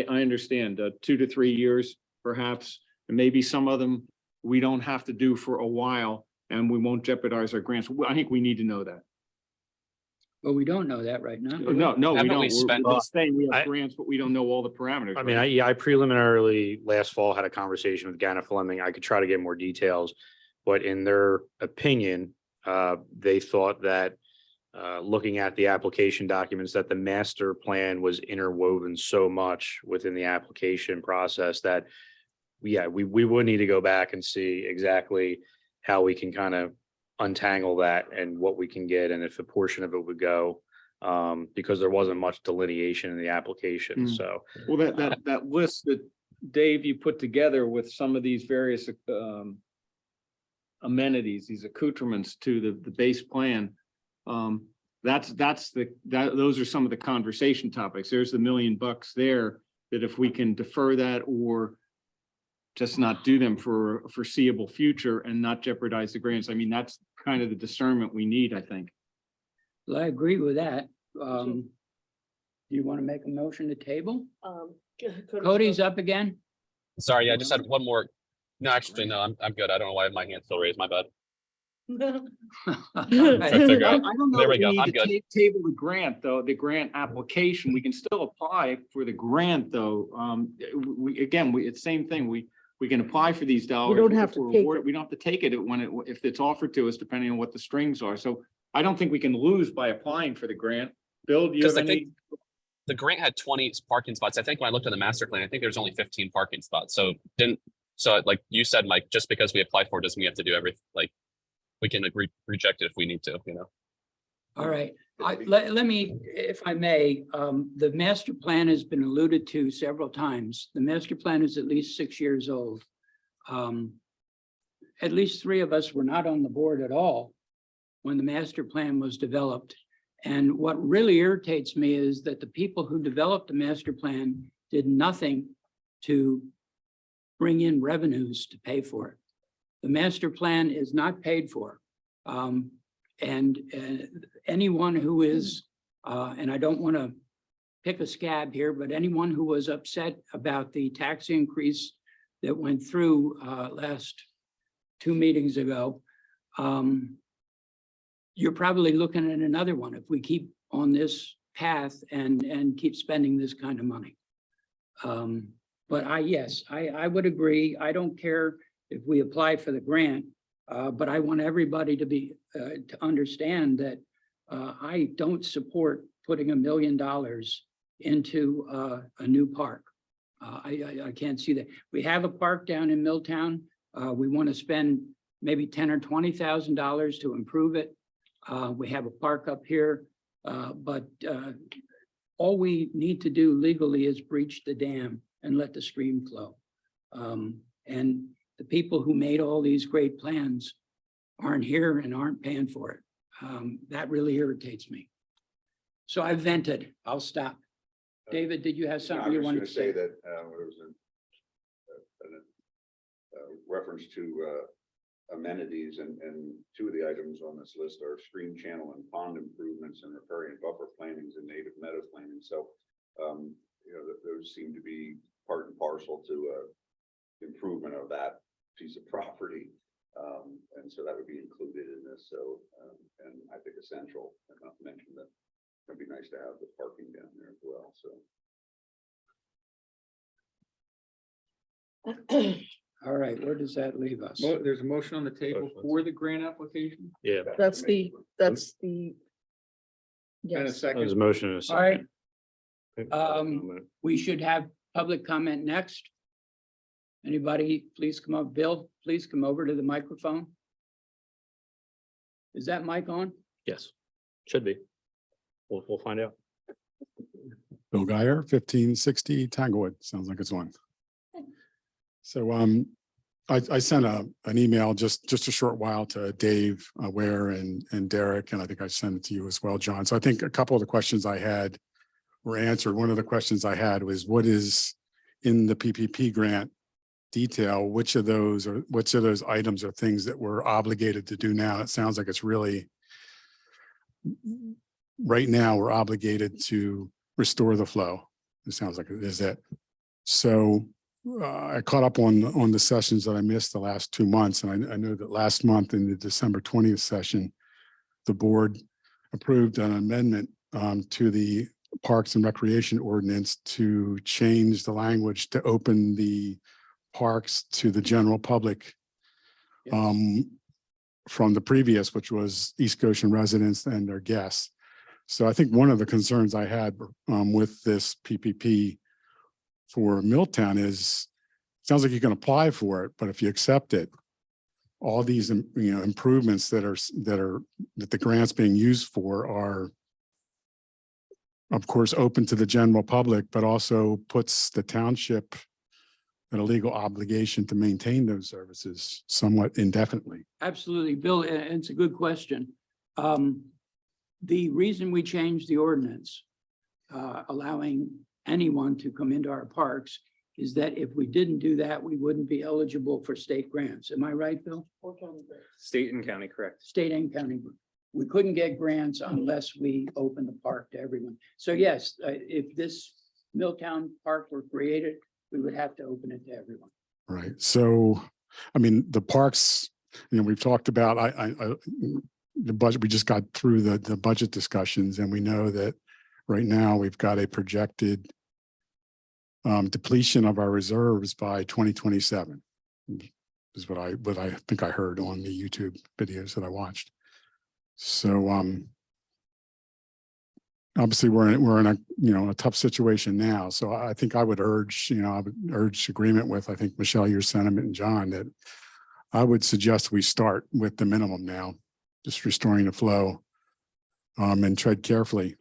S4: understand 2 to 3 years, perhaps, and maybe some of them we don't have to do for a while and we won't jeopardize our grants. I think we need to know that.
S1: But we don't know that right now.
S4: No, we
S6: Haven't we
S4: don't. We're
S6: spent-
S4: just saying we have
S9: I-
S4: grants, but we don't know all the parameters.
S9: I mean,
S4: right?
S9: I preliminarily last fall had a conversation with Gannett Fleming. I could try to get more details, but in their opinion, they thought that looking at the application documents, that the master plan was interwoven so much within the application process that, we would need to go back and see exactly how we can kind of untangle that and what we can get and if a portion of it would go, because there wasn't much delineation in the application.
S4: Mm.
S9: So
S4: Well, that list that Dave, you put together with some of these various amenities, these accoutrements to the base plan. Those are some of the conversation topics. There's the $1 million there, that if we can defer that or just not do them for a foreseeable future and not jeopardize the grants. I mean, that's kind of the discernment we need, I think.
S1: Well, I agree with that. Do you want to make a motion to table? Cody's up again?
S6: sorry, yeah, I just had one more. No, actually, no, I'm good. I don't know why my hand's still raised. My bad.
S1: All
S6: figure
S1: right.
S6: out.
S4: I don't know.
S6: There we
S4: if
S6: go.
S4: need
S6: I'm
S4: to
S6: good.
S4: Table the grant, though, the grant application. We can still apply for the grant, though. It's the same thing. We can apply for these dollars.
S3: don't have
S4: if
S3: to
S4: we're
S3: take
S4: awarded.
S3: it.
S4: We don't have to take it if it's offered to us, depending on what the strings are. So I don't think we can lose by applying for the grant. Bill, do you have
S6: Because I
S4: any?
S6: think the grant had 20 parking spots. I think when I looked at the master plan, I think there's only 15 parking spots. So like you said, Mike, just because we apply for it doesn't mean we have to do everything. Like we can reject it if we need to,
S1: All right, let me, if I may, the master plan has been alluded to several times. The master plan is at least 6 years old. At least 3 of us were not on the board at all when the master plan was developed. And what really irritates me is that the people who developed the master plan did nothing to bring in revenues to pay for it. The master plan is not paid for. And anyone who is, and I don't want to pick a scab here, but anyone who was upset about the tax increase that went through last 2 meetings ago, you're probably looking at another one if we keep on this path and keep spending this kind of money. But yes, I would agree. I don't care if we apply for the grant. But I want everybody to be, to understand that I don't support putting $1 million into a new park. I can't see that. We have a park down in Milltown. We want to spend maybe $10,000 or $20,000 to improve it. We have a park up here, but all we need to do legally is breach the dam and let the stream flow. And the people who made all these great plans aren't here and aren't paying for it. That really irritates me. So I vented. I'll stop. David, did you have something you wanted to say?
S10: That there was a reference to amenities, and two of the items on this list are stream channel and pond improvements and riparian buffer plantings and native meadow planting. So, you know, those seem to be part and parcel to improvement of that piece of property. And so that would be included in this. So, and I think essential, and not to mention that it'd be nice to have the parking down there as well. So.
S1: All right, where does that leave us?
S2: There's a motion on the table for the grant application.
S9: Yeah.
S3: That's the,
S2: And a
S3: yes,
S2: second.
S9: There's a motion. and a
S1: All right,
S9: second.
S1: we should have public comment next. Anybody, please come up. Bill, please come over to the microphone. Is that mic on?
S9: Yes, should be. We'll find out.
S11: Bill Geyer, 1560 Tanglewood. Sounds like it's on. So I sent an email just a short while to Dave Ware and Derek, and I think I sent it to you as well, John. So I think a couple of the questions I had were answered. One of the questions I had was, what is in the PPP grant detail? Which of those items are things that we're obligated to do now? It sounds like it's really, right now, we're obligated to restore the flow. It sounds like it is it. So I caught up on the sessions that I missed the last 2 months. And I know that last month in the December 20th session, the board approved an amendment to the Parks and Recreation Ordinance to change the language to open the parks to the general public from the previous, which was East Goshen residents and their guests. So I think one of the concerns I had with this PPP for Milltown is, sounds like you can apply for it, but if you accept it, all these improvements that the grant's being used for are, of course, open to the general public, but also puts the township in a legal obligation to maintain those services somewhat indefinitely.
S1: Absolutely, Bill, and it's a good question. The reason we changed the ordinance, allowing anyone to come into our parks, is that if we didn't do that, we wouldn't be eligible for state grants. Am I right, Bill?
S7: State and county, correct.
S1: State and county. We couldn't get grants unless we open the park to everyone. So yes, if this Milltown Park were created, we would have to open it to everyone.
S11: Right. So, I mean, the parks, we've talked about, the budget, we just got through the budget discussions, and we know that right now we've got a projected depletion of our reserves by 2027 is what I think I heard on the YouTube videos that I watched. So obviously we're in a tough situation now. So I think I would urge agreement with, I think, Michelle, your sentiment, and John, that I would suggest we start with the minimum now, just restoring the flow and tread carefully.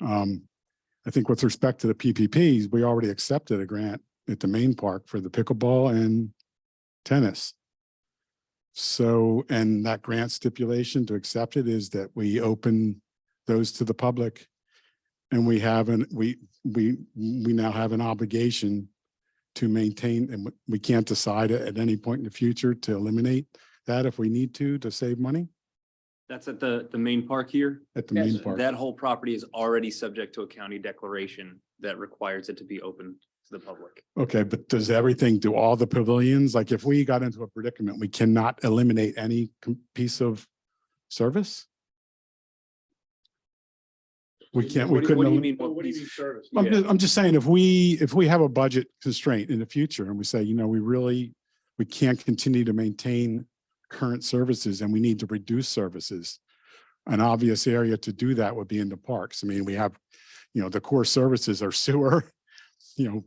S11: I think with respect to the PPPs, we already accepted a grant at the main park for the pickleball and tennis. So, and that grant stipulation to accept it is that we open those to the public, and we now have an obligation to maintain, and we can't decide at any point in the future to eliminate that if we need to save money
S7: That's at the main park here.
S11: at the
S1: Yes.
S11: main park.
S7: That whole property is already subject to a county declaration that requires it to be open to the public.
S11: Okay, but do all the pavilions, like if we got into a predicament, we cannot eliminate any piece of service? We can't, we
S7: What do
S11: couldn't.
S7: you mean? What piece of service?
S11: I'm just saying, if we have a budget constraint in the future and we say, we really we can't continue to maintain current services and we need to reduce services. An obvious area to do that would be in the parks. I mean, we have, the core services are sewer,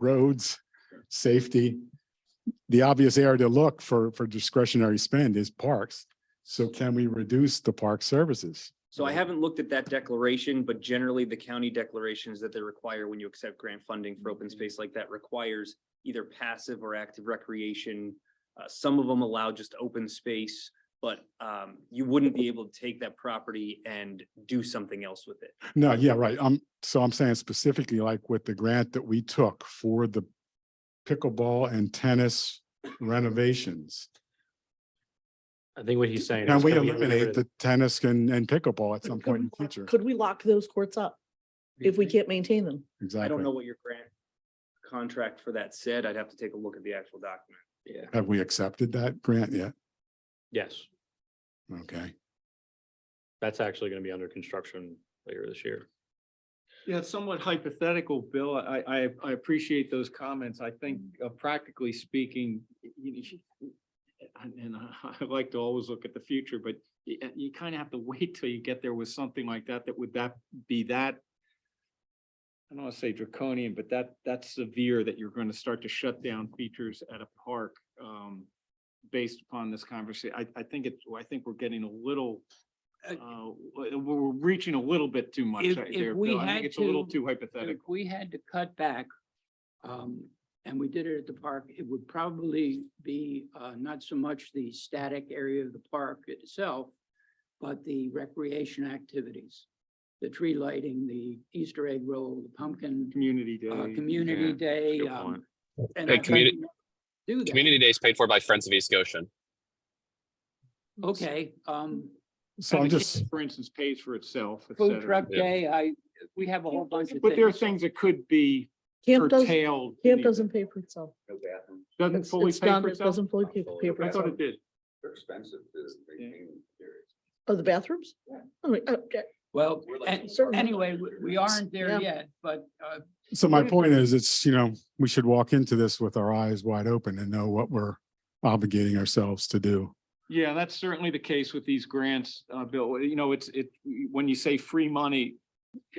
S11: roads, safety. The obvious area to look for discretionary spend is parks. So can we reduce the park services?
S7: So I haven't looked at that declaration, but generally the county declarations that they require when you accept grant funding for open space like that requires either passive or active recreation. Some of them allow just open space, but you wouldn't be able to take that property and do something else with it.
S11: No, yeah, right. So I'm saying specifically like with the grant that we took for the pickleball and tennis renovations.
S9: I think what he's saying.
S11: Can
S9: is,
S11: we
S9: get rid
S11: eliminate
S9: of-
S11: the tennis and pickleball at some point in the future?
S3: Could we lock those courts up if we can't maintain them?
S7: I
S11: Exactly.
S7: don't know what your grant contract for that said. I'd have to take a look at the actual document.
S9: Yeah.
S11: Have we accepted that grant yet?
S9: Yes,
S11: Okay.
S9: that's actually going to be under construction later this year.
S4: Yeah, it's somewhat hypothetical, Bill. I appreciate those comments. I think practically speaking, and I like to always look at the future, but you kind of have to wait till you get there with something like that. Would that be that? I don't want to say draconian, but that's severe that you're going to start to shut down features at a park based upon this conversation. I think we're getting a little. We're reaching a little bit too much
S1: If
S4: there,
S1: we
S4: Bill. I
S1: had
S4: think it's a little
S1: to-
S4: too
S1: If
S4: hypothetical.
S1: we had to cut back, and we did it at the park, it would probably be not so much the static area of the park itself, but the recreation activities, the tree lighting, the Easter egg roll, the pumpkin,
S4: Community day.
S1: community
S5: yeah,
S1: day.
S5: good point.
S1: And
S6: Hey,
S1: I think
S6: community-
S1: we do that.
S6: Community Day is paid for by Friends of East Goshen.
S1: Okay,
S11: So I'm just,
S4: For instance, pays for itself, et
S1: food
S4: cetera.
S1: truck
S6: Yeah.
S1: day, we have a whole bunch of
S4: But there are
S1: things.
S4: things that could be
S3: Camp does,
S4: curtailed.
S3: camp doesn't pay for itself.
S10: No bathroom.
S4: Doesn't
S3: It's
S4: fully
S3: it's
S4: pay
S3: done,
S4: for
S3: it
S4: itself?
S3: doesn't fully pay for
S4: I thought
S3: itself.
S4: it did.
S10: They're expensive to maintain.
S3: Oh, the bathrooms? Oh, okay.
S1: Well,
S3: Certainly.
S1: anyway, we aren't there
S3: Yeah.
S1: yet, but
S11: so my point is, it's, we should walk into this with our eyes wide open and know what we're obligating ourselves to do.
S4: Yeah, that's certainly the case with these grants, Bill. When you say free money,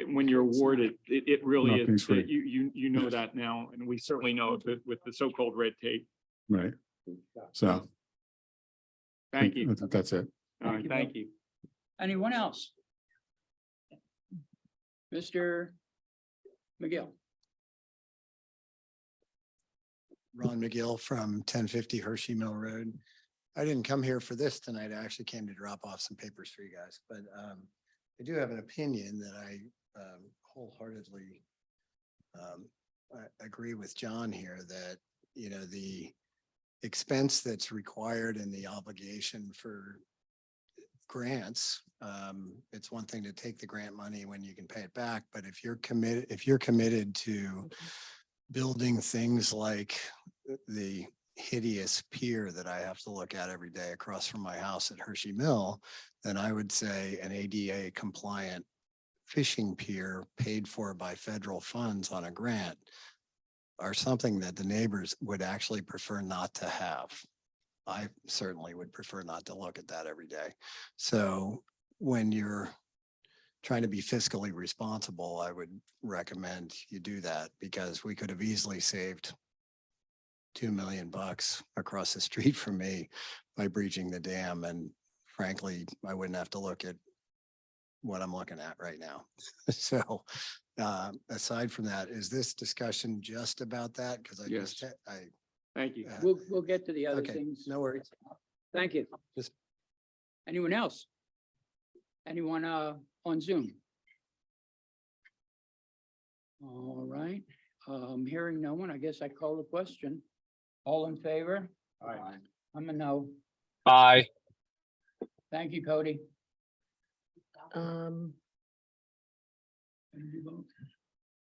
S4: when you're awarded, it really
S11: Nothing's
S4: is,
S11: free.
S4: you know that now, and we certainly know it with the so-called red tape.
S11: Right. So.
S4: Thank you.
S11: That's it.
S4: All right, thank you.
S1: anyone else? Mr. McGill.
S12: Ron McGill from 1050 Hershey Mill Road. I didn't come here for this tonight. I actually came to drop off some papers for you guys, but I do have an opinion that I wholeheartedly I agree with John here that, the expense that's required and the obligation for grants, it's one thing to take the grant money when you can pay it back, but if you're committed to building things like the hideous pier that I have to look at every day across from my house at Hershey Mill, then I would say an ADA compliant fishing pier paid for by federal funds on a grant are something that the neighbors would actually prefer not to have. I certainly would prefer not to look at that every day. So when you're trying to be fiscally responsible, I would recommend you do that because we could have easily saved $2 million across the street from me by breaching the dam. And frankly, I wouldn't have to look at what I'm looking at right now. So aside from that, is this discussion just about that? Because
S4: Yes. Thank you.
S1: We'll get to the other
S12: Okay,
S1: things.
S12: no worries.
S1: Thank you.
S12: Just-
S1: Anyone else? Anyone on Zoom? All right, hearing no one, I guess I call the question. All in favor?
S10: Aye.
S1: I'm a no.
S6: Aye.
S1: Thank you, Cody.
S3: I'm
S1: Can you vote?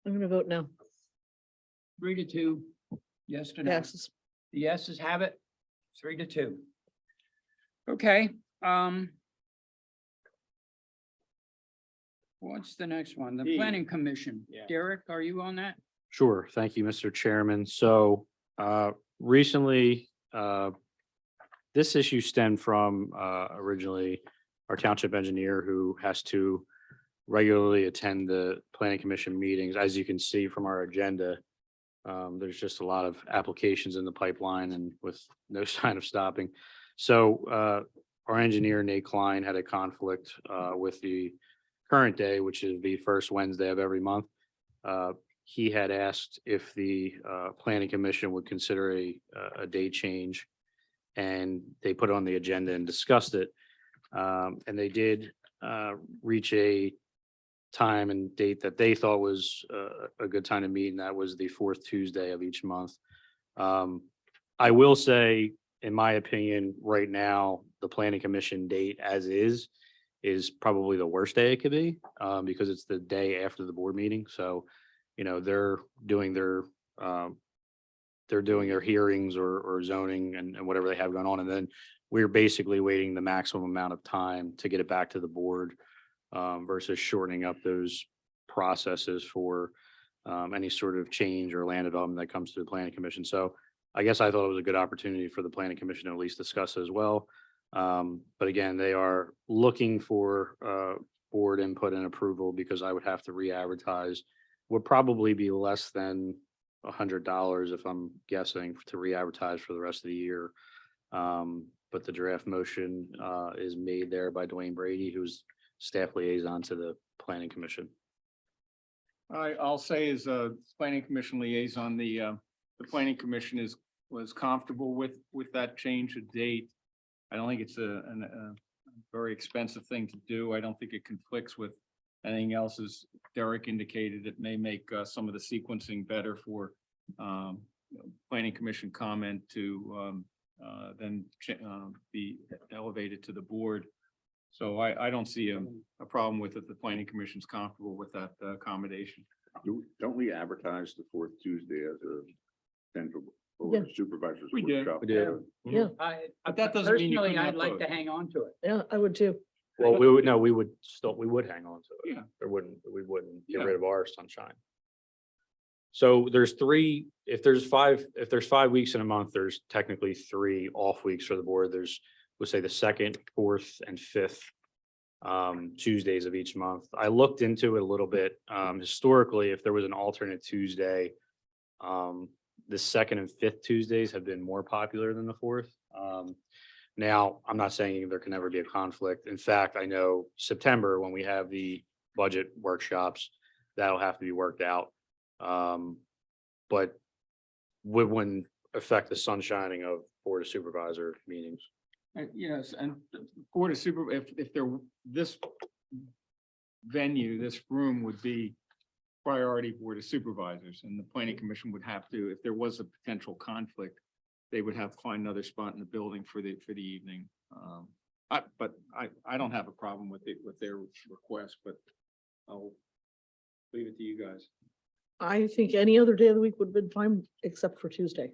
S3: gonna vote no.
S1: 3-2. Yes to no.
S3: Passes.
S1: The yeses have it, 3-2. Okay, what's the next one? The
S4: E.
S1: Planning Commission.
S4: Yeah.
S1: Derek, are you on that?
S9: Sure. Thank you, Mr. Chairman. So recently, this issue stemmed from originally our township engineer who has to regularly attend the planning commission meetings. As you can see from our agenda, there's just a lot of applications in the pipeline and with no sign of stopping. So our engineer, Nate Klein, had a conflict with the current day, which is the first Wednesday of every month. He had asked if the planning commission would consider a day change, and they put it on the agenda and discussed it. And they did reach a time and date that they thought was a good time to meet, and that was the fourth Tuesday of each month. I will say, in my opinion, right now, the planning commission date as is probably the worst day it could be, because it's the day after the board meeting. So, you know, they're doing their hearings or zoning and whatever they have going on. And then we're basically waiting the maximum amount of time to get it back to the board, versus shortening up those processes for any sort of change or land development that comes to the planning commission. So I guess I thought it was a good opportunity for the planning commission to at least discuss it as well. But again, they are looking for board input and approval, because I would have to re-advertise. Would probably be less than $100 if I'm guessing to re-advertise for the rest of the year. But the draft motion is made there by Dwayne Brady, who's staff liaison to the planning commission.
S4: I'll say as a planning commission liaison, the planning commission was comfortable with that change of date. I don't think it's a very expensive thing to do. I don't think it conflicts with anything else. As Derek indicated, it may make some of the sequencing better for planning commission comment to then be elevated to the board. So I don't see a problem with it. The planning commission's comfortable with that accommodation.
S10: Don't we advertise the fourth Tuesday as a central
S3: Yeah.
S10: supervisors?
S4: We did.
S10: workshop?
S9: We did.
S3: Yeah,
S4: But that doesn't mean you
S1: Personally,
S4: couldn't
S1: I'd like
S4: upload.
S1: to hang on to it.
S3: yeah, I would too.
S9: Well, we would hang on to it.
S4: Yeah.
S9: We wouldn't get
S4: Yeah.
S9: rid of our sunshine. So there's if there's 5 weeks in a month, there's technically 3 off weeks for the board. There's, we'll say, the second, fourth, and fifth Tuesdays of each month. I looked into it a little bit. Historically, if there was an alternate Tuesday, the second and fifth Tuesdays have been more popular than the fourth. Now, I'm not saying there can never be a conflict. In fact, I know September, when we have the budget workshops, that'll have to be worked out. But wouldn't affect the sunshining of Board of Supervisor meetings.
S4: Yes, and Board of Super, if there, this venue, this room would be priority Board of Supervisors, and the planning commission would have to, if there was a potential conflict, they would have to find another spot in the building for the evening. But I don't have a problem with their request, but I'll leave it to you guys.
S3: I think any other day of the week would have been fine, except for Tuesday.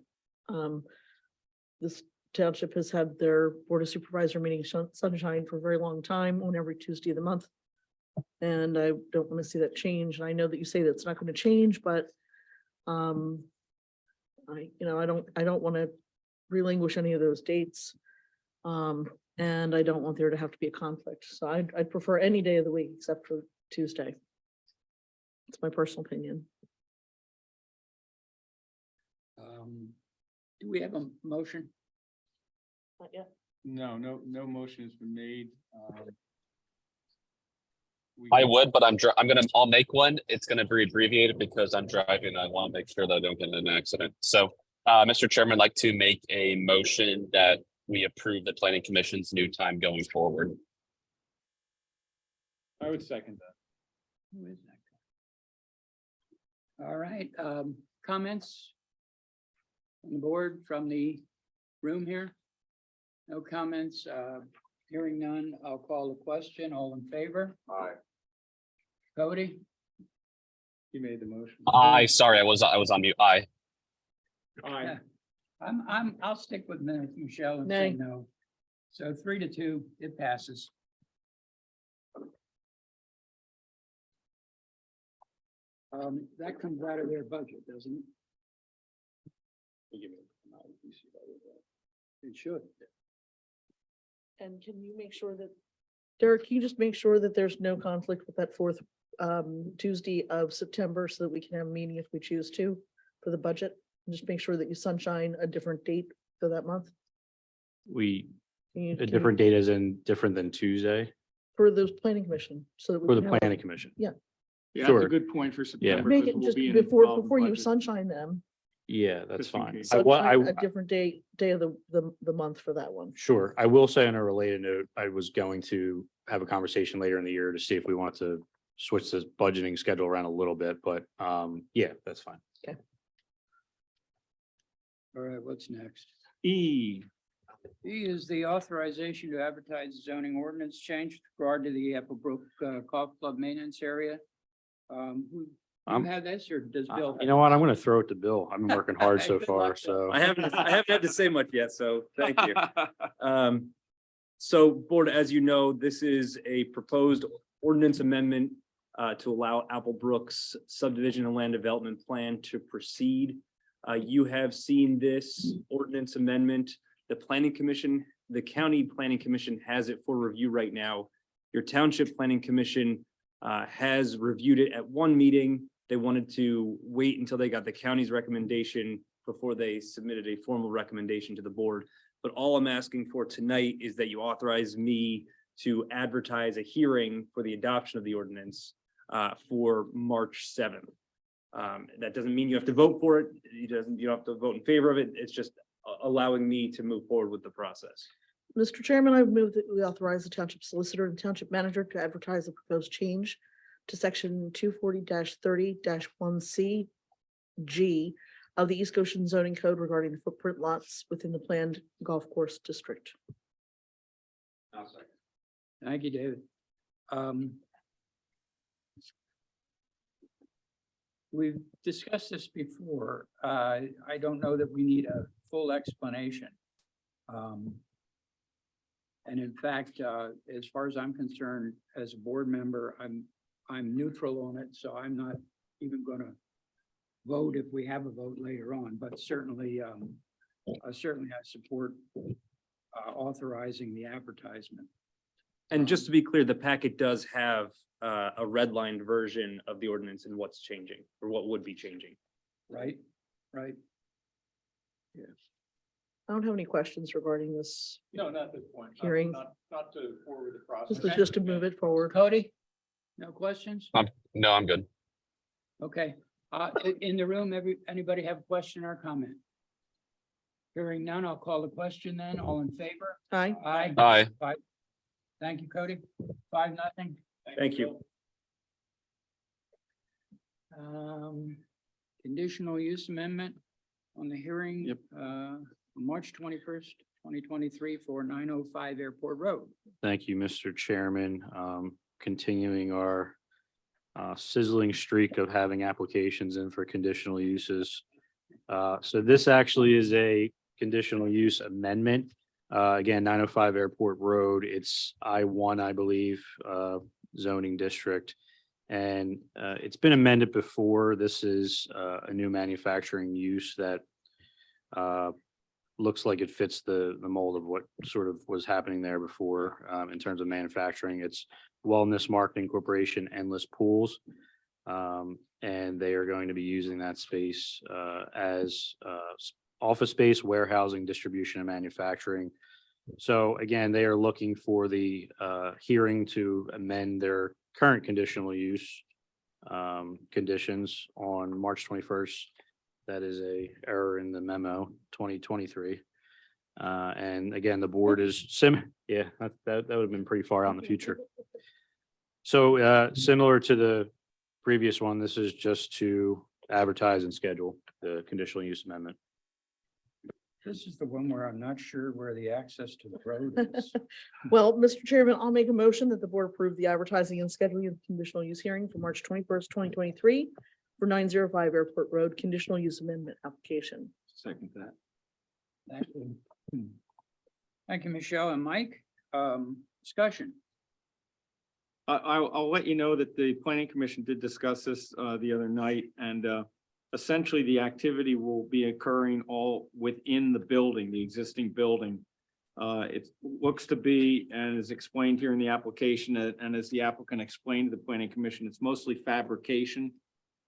S3: This township has had their Board of Supervisor meeting sunshine for a very long time, on every Tuesday of the month. And I don't want to see that change. And I know that you say that's not going to change, but I don't want to relinquish any of those dates. And I don't want there to have to be a conflict. So I'd prefer any day of the week except for Tuesday. It's my personal opinion.
S1: Do we have a motion?
S3: Not yet.
S4: No motion has been made.
S6: I would, but I'll make one. It's gonna be abbreviated because I'm driving. I want to make sure that I don't get in an accident. So, Mr. Chairman, I'd like to make a motion that we approve the planning commission's new time going forward.
S4: I would second that.
S1: Who is that? All right, comments on the board from the room here? No comments, hearing none, I'll call the question. All in favor?
S10: Aye.
S1: Cody?
S4: You made the motion.
S6: Sorry, I was on mute. Aye.
S4: Aye.
S1: I'll stick with Michelle and say
S3: Nay.
S1: no. So 3-2, it passes. That comes out of their budget, doesn't it? It should.
S3: And can you make sure that, Derek, can you just make sure that there's no conflict with that fourth Tuesday of September so that we can have a meeting if we choose to for the budget? And just make sure that you sunshine a different date for that month.
S9: A different date is in different than Tuesday
S3: For those planning commission, so that we
S9: for the
S3: can have-
S9: planning commission.
S4: Yeah, that's
S9: Sure.
S4: a good point for September.
S3: Make
S4: 'cause
S3: it
S4: we'll
S3: just
S4: be in
S3: before,
S4: involved
S3: before you
S4: budget.
S3: sunshine them.
S9: Yeah, that's
S4: Just in
S9: fine.
S4: case.
S3: Sunshine a different day of the month for that one.
S9: Sure. I will say on a related note, I was going to have a conversation later in the year to see if we want to switch this budgeting schedule around a little bit, but yeah, that's fine.
S1: All right, what's next?
S4: E,
S1: E is the authorization to advertise zoning ordinance change with regard to the Applebrook Golf Club maintenance area. Who
S9: I'm-
S1: had this or does Bill?
S9: You know what? I'm gonna throw it to Bill. I've been working hard so
S1: Good
S9: far,
S1: luck, Bill.
S9: so.
S7: I haven't had to say much yet, so thank you. So board, as you know, this is a proposed ordinance amendment to allow Applebrook's subdivision and land development plan to proceed. You have seen this ordinance amendment. The planning commission, the county planning commission has it for review right now. Your township planning commission has reviewed it at one meeting. They wanted to wait until they got the county's recommendation before they submitted a formal recommendation to the board. But all I'm asking for tonight is that you authorize me to advertise a hearing for the adoption of the ordinance for March 7th. That doesn't mean you have to vote for it. You don't have to vote in favor of it. It's just allowing me to move forward with the process.
S3: Mr. Chairman, I move that we authorize the township solicitor and township manager to advertise a proposed change to section 240-30-1C G of the East Goshen zoning code regarding the footprint lots within the planned golf course district.
S1: Thank you, David. We've discussed this before. I don't know that we need a full explanation. And in fact, as far as I'm concerned, as a board member, I'm neutral on it, so I'm not even gonna vote if we have a vote later on, but certainly, I support authorizing the advertisement.
S7: And just to be clear, the packet does have a redlined version of the ordinance and what's changing or what would be changing.
S1: Right, right.
S3: I don't have any questions regarding this.
S4: no, not at this point.
S3: Hearing.
S4: Not to forward the process.
S3: This was just to move it forward.
S1: Cody? No questions?
S6: No, I'm good.
S1: Okay, in the room, anybody have a question or comment? Hearing none, I'll call the question then. All in favor?
S3: Aye.
S1: Aye.
S6: Aye.
S1: Thank you, Cody. 5-0.
S7: Thank you.
S1: Conditional use amendment on the hearing.
S4: Yep.
S1: March 21st, 2023 for 905 Airport Road.
S9: Thank you, Mr. Chairman. Continuing our sizzling streak of having applications in for conditional uses. So this actually is a conditional use amendment. Again, 905 Airport Road, it's I-1, I believe, zoning district. And it's been amended before. This is a new manufacturing use that looks like it fits the mold of what sort of was happening there before in terms of manufacturing. It's Wellness Marketing Corporation, Endless Pools. And they are going to be using that space as office space, warehousing, distribution, and manufacturing. So again, they are looking for the hearing to amend their current conditional use conditions on March 21st. That is a error in the memo 2023. And again, the board is that would have been pretty far out in the future. So similar to the previous one, this is just to advertise and schedule the conditional use amendment.
S1: This is the one where I'm not sure where the access to the road is.
S3: Well, Mr. Chairman, I'll make a motion that the board approve the advertising and scheduling of the conditional use hearing for March 21st, 2023 for 905 Airport Road conditional use amendment application.
S4: Second that.
S1: Thank you. Thank you, Michelle and Mike. Discussion.
S4: I'll let you know that the planning commission did discuss this the other night, and essentially the activity will be occurring all within the building, the existing building. It looks to be, and is explained here in the application, and as the applicant explained to the planning commission, it's mostly fabrication.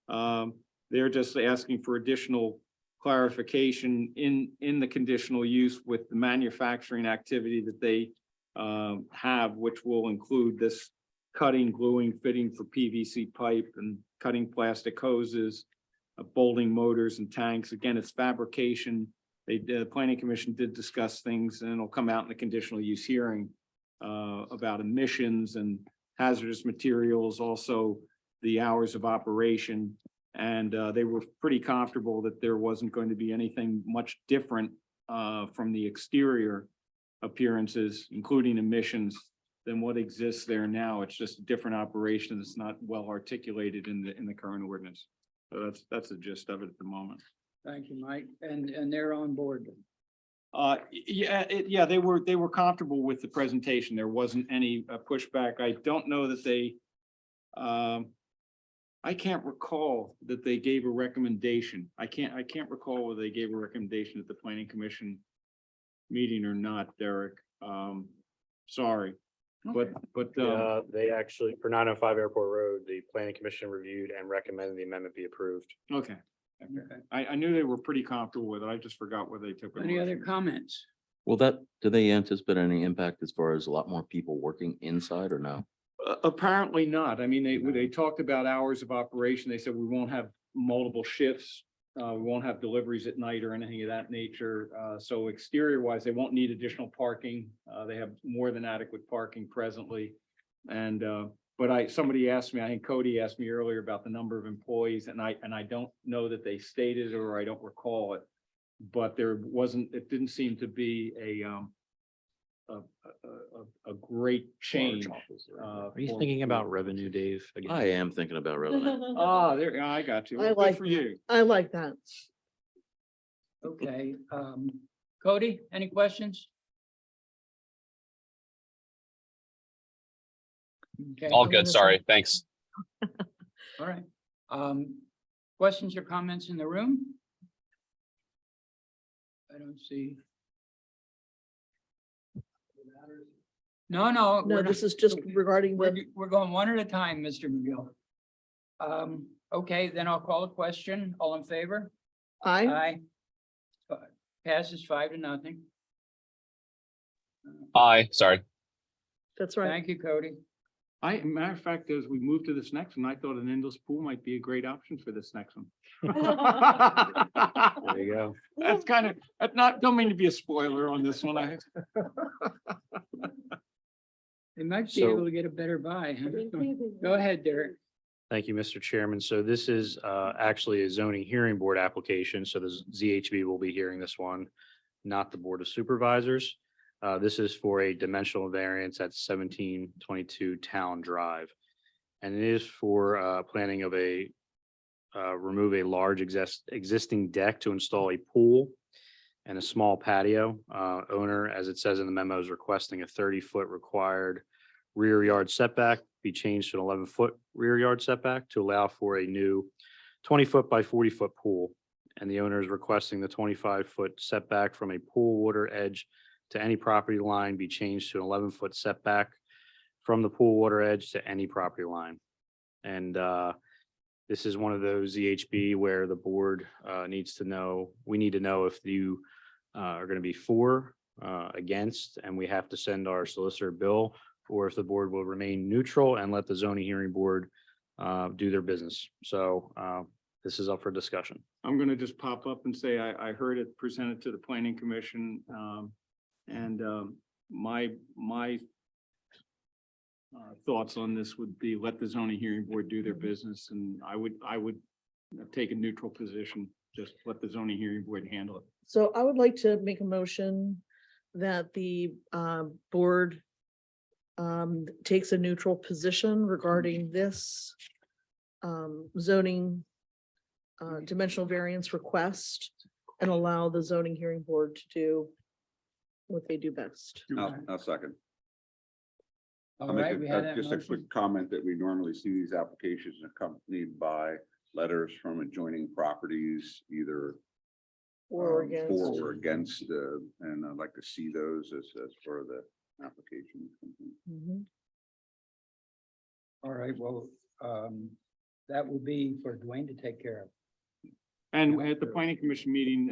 S4: They're just asking for additional clarification in the conditional use with the manufacturing activity that they have, which will include this cutting, gluing, fitting for PVC pipe and cutting plastic hoses, bolting motors and tanks. Again, it's fabrication. The planning commission did discuss things, and it'll come out in the conditional use hearing about emissions and hazardous materials, also the hours of operation. And they were pretty comfortable that there wasn't going to be anything much different from the exterior appearances, including emissions, than what exists there now. It's just a different operation that's not well articulated in the current ordinance. So that's the gist of it at the moment.
S1: Thank you, Mike. And they're on board.
S4: Yeah, they were comfortable with the presentation. There wasn't any pushback. I don't know that they, I can't recall that they gave a recommendation. I can't recall whether they gave a recommendation at the planning commission meeting or not, Derek. Sorry, but
S9: They actually, for 905 Airport Road, the planning commission reviewed and recommended the amendment be approved.
S4: okay.
S1: Okay.
S4: I knew they were pretty comfortable with it. I just forgot whether they took. a
S1: Any other
S4: motion.
S1: comments?
S5: Do they anticipate any impact as far as a lot more people working inside or no?
S4: Apparently not. I mean, they talked about hours of operation. They said we won't have multiple shifts. We won't have deliveries at night or anything of that nature. So exterior wise, they won't need additional parking. They have more than adequate parking presently. And but somebody asked me, I think Cody asked me earlier about the number of employees, and I don't know that they stated, or I don't recall it. But it didn't seem to be a great change.
S9: Are you thinking about revenue, Dave? again?
S5: I am thinking about revenue.
S4: There, I got you.
S3: I
S4: Good
S3: like
S4: for
S3: that.
S4: you.
S3: I like that.
S1: Okay, Cody, any questions? Okay,
S6: All good. Sorry. Thanks.
S1: all right. Questions or comments in the room? I don't see. No,
S3: No,
S1: we're
S3: this
S1: not-
S3: is just regarding the,
S1: We're going one at a time, Mr. McGill. Okay, then I'll call a question. All in favor?
S3: I,
S1: Aye. Passes 5-0.
S6: Aye. Sorry.
S3: that's right.
S1: Thank you, Cody.
S4: Matter of fact, as we move to this next one, I thought an endless pool might be a great option for this next one.
S9: There you go.
S4: That's don't mean to be a spoiler on this one.
S1: They might be
S9: So-
S1: able to get a better buy. Huh? Go ahead, Derek.
S9: Thank you, Mr. Chairman. So this is actually a zoning hearing board application. So the ZHB will be hearing this one, not the Board of Supervisors. This is for a dimensional variance at 1722 Town Drive. And it is for planning of remove a large existing deck to install a pool and a small patio. Owner, as it says in the memo, is requesting a 30-foot required rear yard setback be changed to an 11-foot rear yard setback to allow for a new 20-foot by 40-foot pool. And the owner is requesting the 25-foot setback from a pool water edge to any property line be changed to an 11-foot setback from the pool water edge to any property line. And this is one of those ZHB where the board needs to know, we need to know if you are going to be for, against, and we have to send our solicitor bill, or if the board will remain neutral and let the zoning hearing board do their business. So this is up for discussion.
S4: I'm gonna just pop up and say, I heard it presented to the planning commission. And my thoughts on this would be let the zoning hearing board do their business, and I would take a neutral position, just let the zoning hearing board handle it.
S3: So I would like to make a motion that the board takes a neutral position regarding this zoning dimensional variance request and allow the zoning hearing board to do what they do best.
S10: I'll second.
S1: All
S10: I'll make
S1: right, we had that
S10: just a
S1: motion.
S10: quick comment that we normally see these applications accompanied by letters from adjoining properties, either
S3: Or against.
S10: for or against, and I'd like to see those as part of the application.
S3: Mhm.
S1: All right, well, that will be for Dwayne to take care of.
S4: And at the planning commission meeting,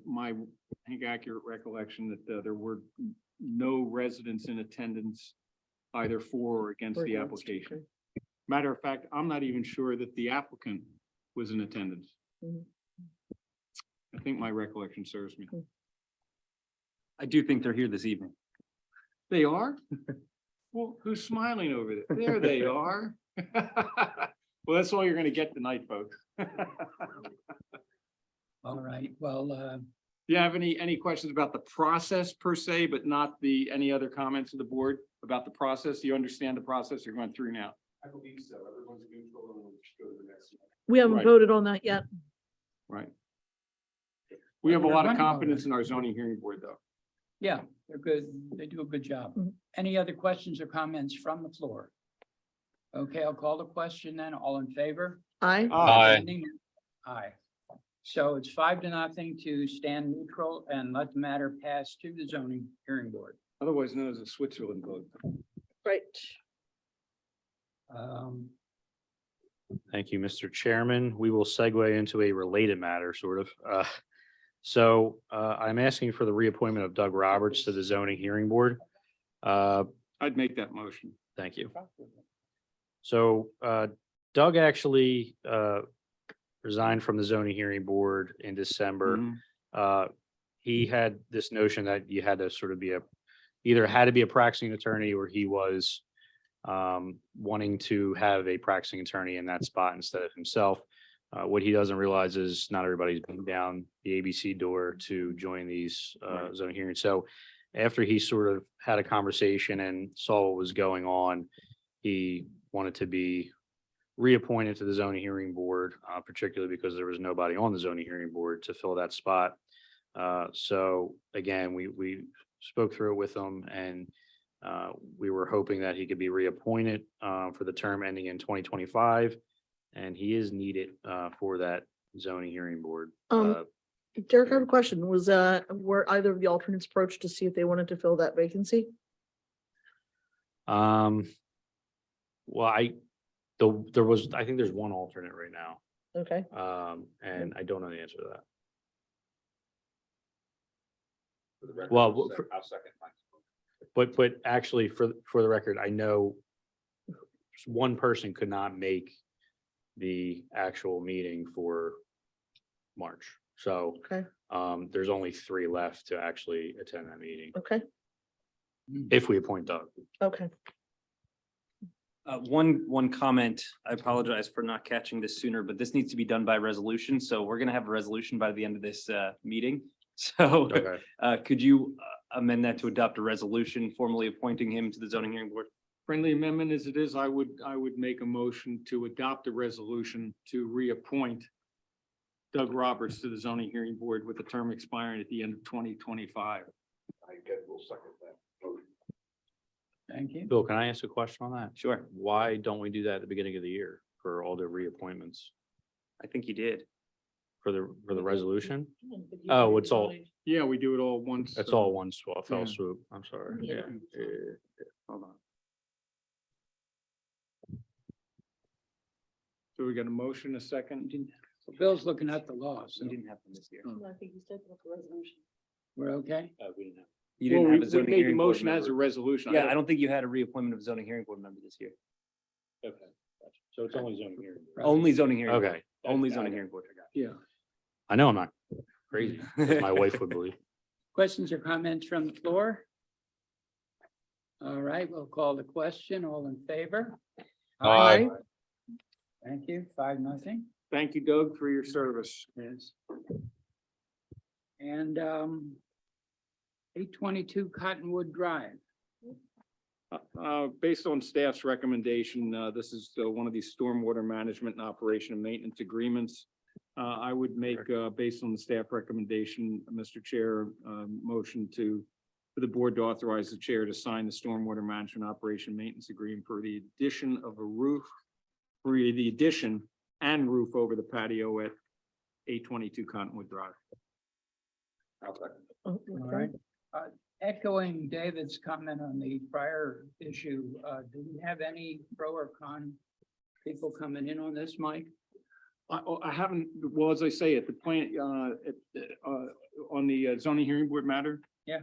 S4: my, I think, accurate recollection that there were no residents in attendance either for or against
S3: Or
S4: the
S3: against,
S4: application.
S3: okay.
S4: Matter of fact, I'm not even sure that the applicant was in attendance.
S3: Mhm.
S4: I think my recollection serves me.
S7: I do think they're here this evening.
S4: They are? Well, who's smiling over there? There they are. Well, that's all you're gonna get tonight, folks. Do
S1: All right, well,
S4: you have any questions about the process per se, but not any other comments of the board about the process? Do you understand the process you're going through now?
S10: I believe so. Everyone's neutral and we'll just go to the next.
S3: We haven't
S4: Right.
S3: voted on that yet.
S4: Right. We have a lot of
S1: We're going-
S4: confidence in our zoning hearing board, though.
S1: yeah, they're good. They do a good job.
S3: Mhm.
S1: Any other questions or comments from the floor? Okay, I'll call the question then. All in favor?
S3: Aye.
S6: Aye.
S1: Aye. So it's 5-0 to stand neutral and let the matter pass to the zoning hearing board.
S4: Otherwise known as a Switzerland vote.
S3: Right.
S1: Um,
S9: Thank you, Mr. Chairman. We will segue into a related matter, sort of. So I'm asking for the reappointment of Doug Roberts to the zoning hearing board.
S4: I'd make that motion.
S9: Thank you. So Doug actually resigned from the zoning hearing board in December.
S4: Mhm.
S9: He had this notion that you had to sort of either had to be a practicing attorney or he was wanting to have a practicing attorney in that spot instead of himself. What he doesn't realize is not everybody's been down the ABC door to join these
S4: Right.
S9: zoning hearings. So after he sort of had a conversation and saw what was going on, he wanted to be reappointed to the zoning hearing board, particularly because there was nobody on the zoning hearing board to fill that spot. So again, we spoke through it with him and we were hoping that he could be reappointed for the term ending in 2025. And he is needed for that zoning hearing board.
S3: Derek, I have a question. Were either of the alternates approached to see if they wanted to fill that vacancy?
S9: Well, I think there's one alternate right now.
S3: Okay.
S9: And I don't know the answer to that.
S10: For the record,
S9: Well,
S10: I'll second mine.
S9: But actually, for the record, I know one person could not make the actual meeting for March. So
S3: Okay.
S9: there's only 3 left to actually attend that meeting
S3: Okay.
S9: if we appoint Doug.
S3: Okay.
S7: One comment, I apologize for not catching this sooner, but this needs to be done by resolution. So we're gonna have a resolution by the end of this meeting. So
S9: Okay.
S7: could you amend that to adopt a resolution formally appointing him to the zoning hearing board?
S4: Friendly amendment as it is, I would make a motion to adopt a resolution to reappoint Doug Roberts to the zoning hearing board with the term expiring at the end of 2025.
S10: I guess we'll second that motion.
S1: Thank you.
S9: Bill, can I ask a question on that?
S7: Sure.
S9: Why don't we do that at the beginning of the year for all the reappointments
S7: I think you did.
S9: for the resolution? Oh, it's all,
S4: Yeah, we do it all once.
S9: it's all one fell
S4: Yeah.
S9: swoop. I'm sorry.
S3: Yeah.
S4: Hold on. So we got a motion, a second.
S1: So Bill's looking at the law, so
S7: You didn't have them this year.
S3: I think you said the resolution.
S1: we're okay.
S9: We didn't have.
S7: You
S4: Well,
S7: didn't have a
S4: we
S7: zoning
S4: made the
S7: hearing board
S4: motion as a
S7: member.
S4: resolution.
S7: Yeah, I don't think you had a reappointment of zoning hearing board member this year.
S9: Okay. Gotcha. So it's only zoning hearing.
S1: Right.
S7: Only zoning hearing. board.
S9: Okay.
S7: Only
S9: I
S7: zoning
S9: got it.
S7: hearing board.
S4: Yeah.
S9: I know I'm not crazy, as my wife would believe.
S1: Questions or comments from the floor? All right, we'll call the question. All in favor?
S6: Aye.
S1: Thank you. 5-0.
S4: Thank you, Doug, for your service.
S1: Yes. And 822 Cottonwood Drive.
S4: Based on staff's recommendation, this is one of these stormwater management and operation and maintenance agreements. I would make, based on the staff recommendation, Mr. Chair, motion for the board to authorize the chair to sign the stormwater management operation maintenance agreement for the addition of a roof, for the addition and roof over the patio at 822 Cottonwood Drive.
S3: Oh,
S1: All right. Echoing David's comment on the prior issue, do we have any pro or con people coming in on this, Mike?
S4: I haven't, well, as I say, at the plant, on the zoning hearing board matter.
S1: Yeah.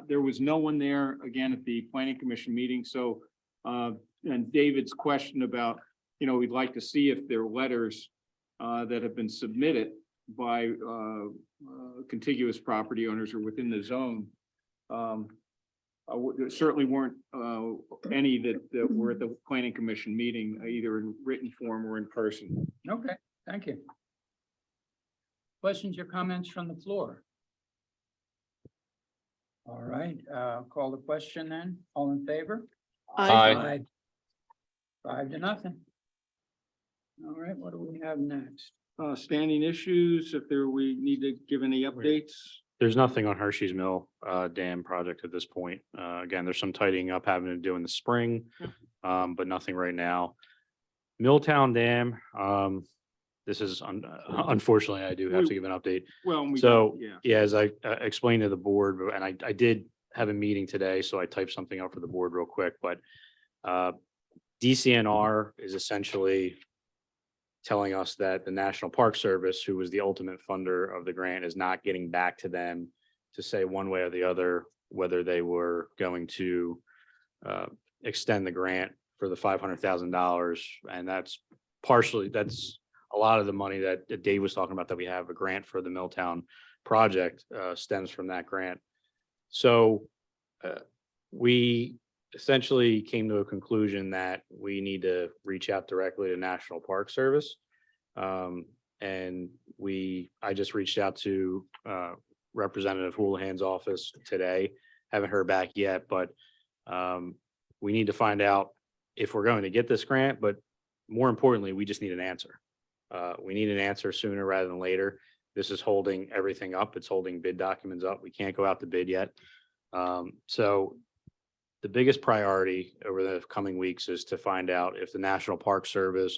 S4: There was no one there again at the planning commission meeting, so, and David's question about, we'd like to see if there are letters that have been submitted by contiguous property owners or within the zone. There certainly weren't any that were at the planning commission meeting, either in written form or in person.
S1: Okay, thank you. Questions or comments from the floor? All right, call the question then. All in favor?
S6: Aye.
S1: 5-0. All right, what do we have next?
S4: Standing issues, if we need to give any updates.
S9: There's nothing on Hershey's Mill Dam project at this point. Again, there's some tidying up having to do in the spring, but nothing right now. Milltown Dam, this is unfortunately, I do have to give an update.
S4: Well,
S9: So,
S4: yeah.
S9: yeah, as I explained to the board, and I did have a meeting today, so I typed something up for the board real quick, but DCNR is essentially telling us that the National Park Service, who was the ultimate funder of the grant, is not getting back to them to say one way or the other whether they were going to extend the grant for the $500,000. And that's a lot of the money that Dave was talking about, that we have a grant for the Milltown project stems from that grant. So we essentially came to a conclusion that we need to reach out directly to National Park Service. And I just reached out to Representative Houlihan's office today. Haven't heard back yet, but we need to find out if we're going to get this grant, but more importantly, we just need an answer. We need an answer sooner rather than later. This is holding everything up. It's holding bid documents up. We can't go out to bid yet. So the biggest priority over the coming weeks is to find out if the National Park Service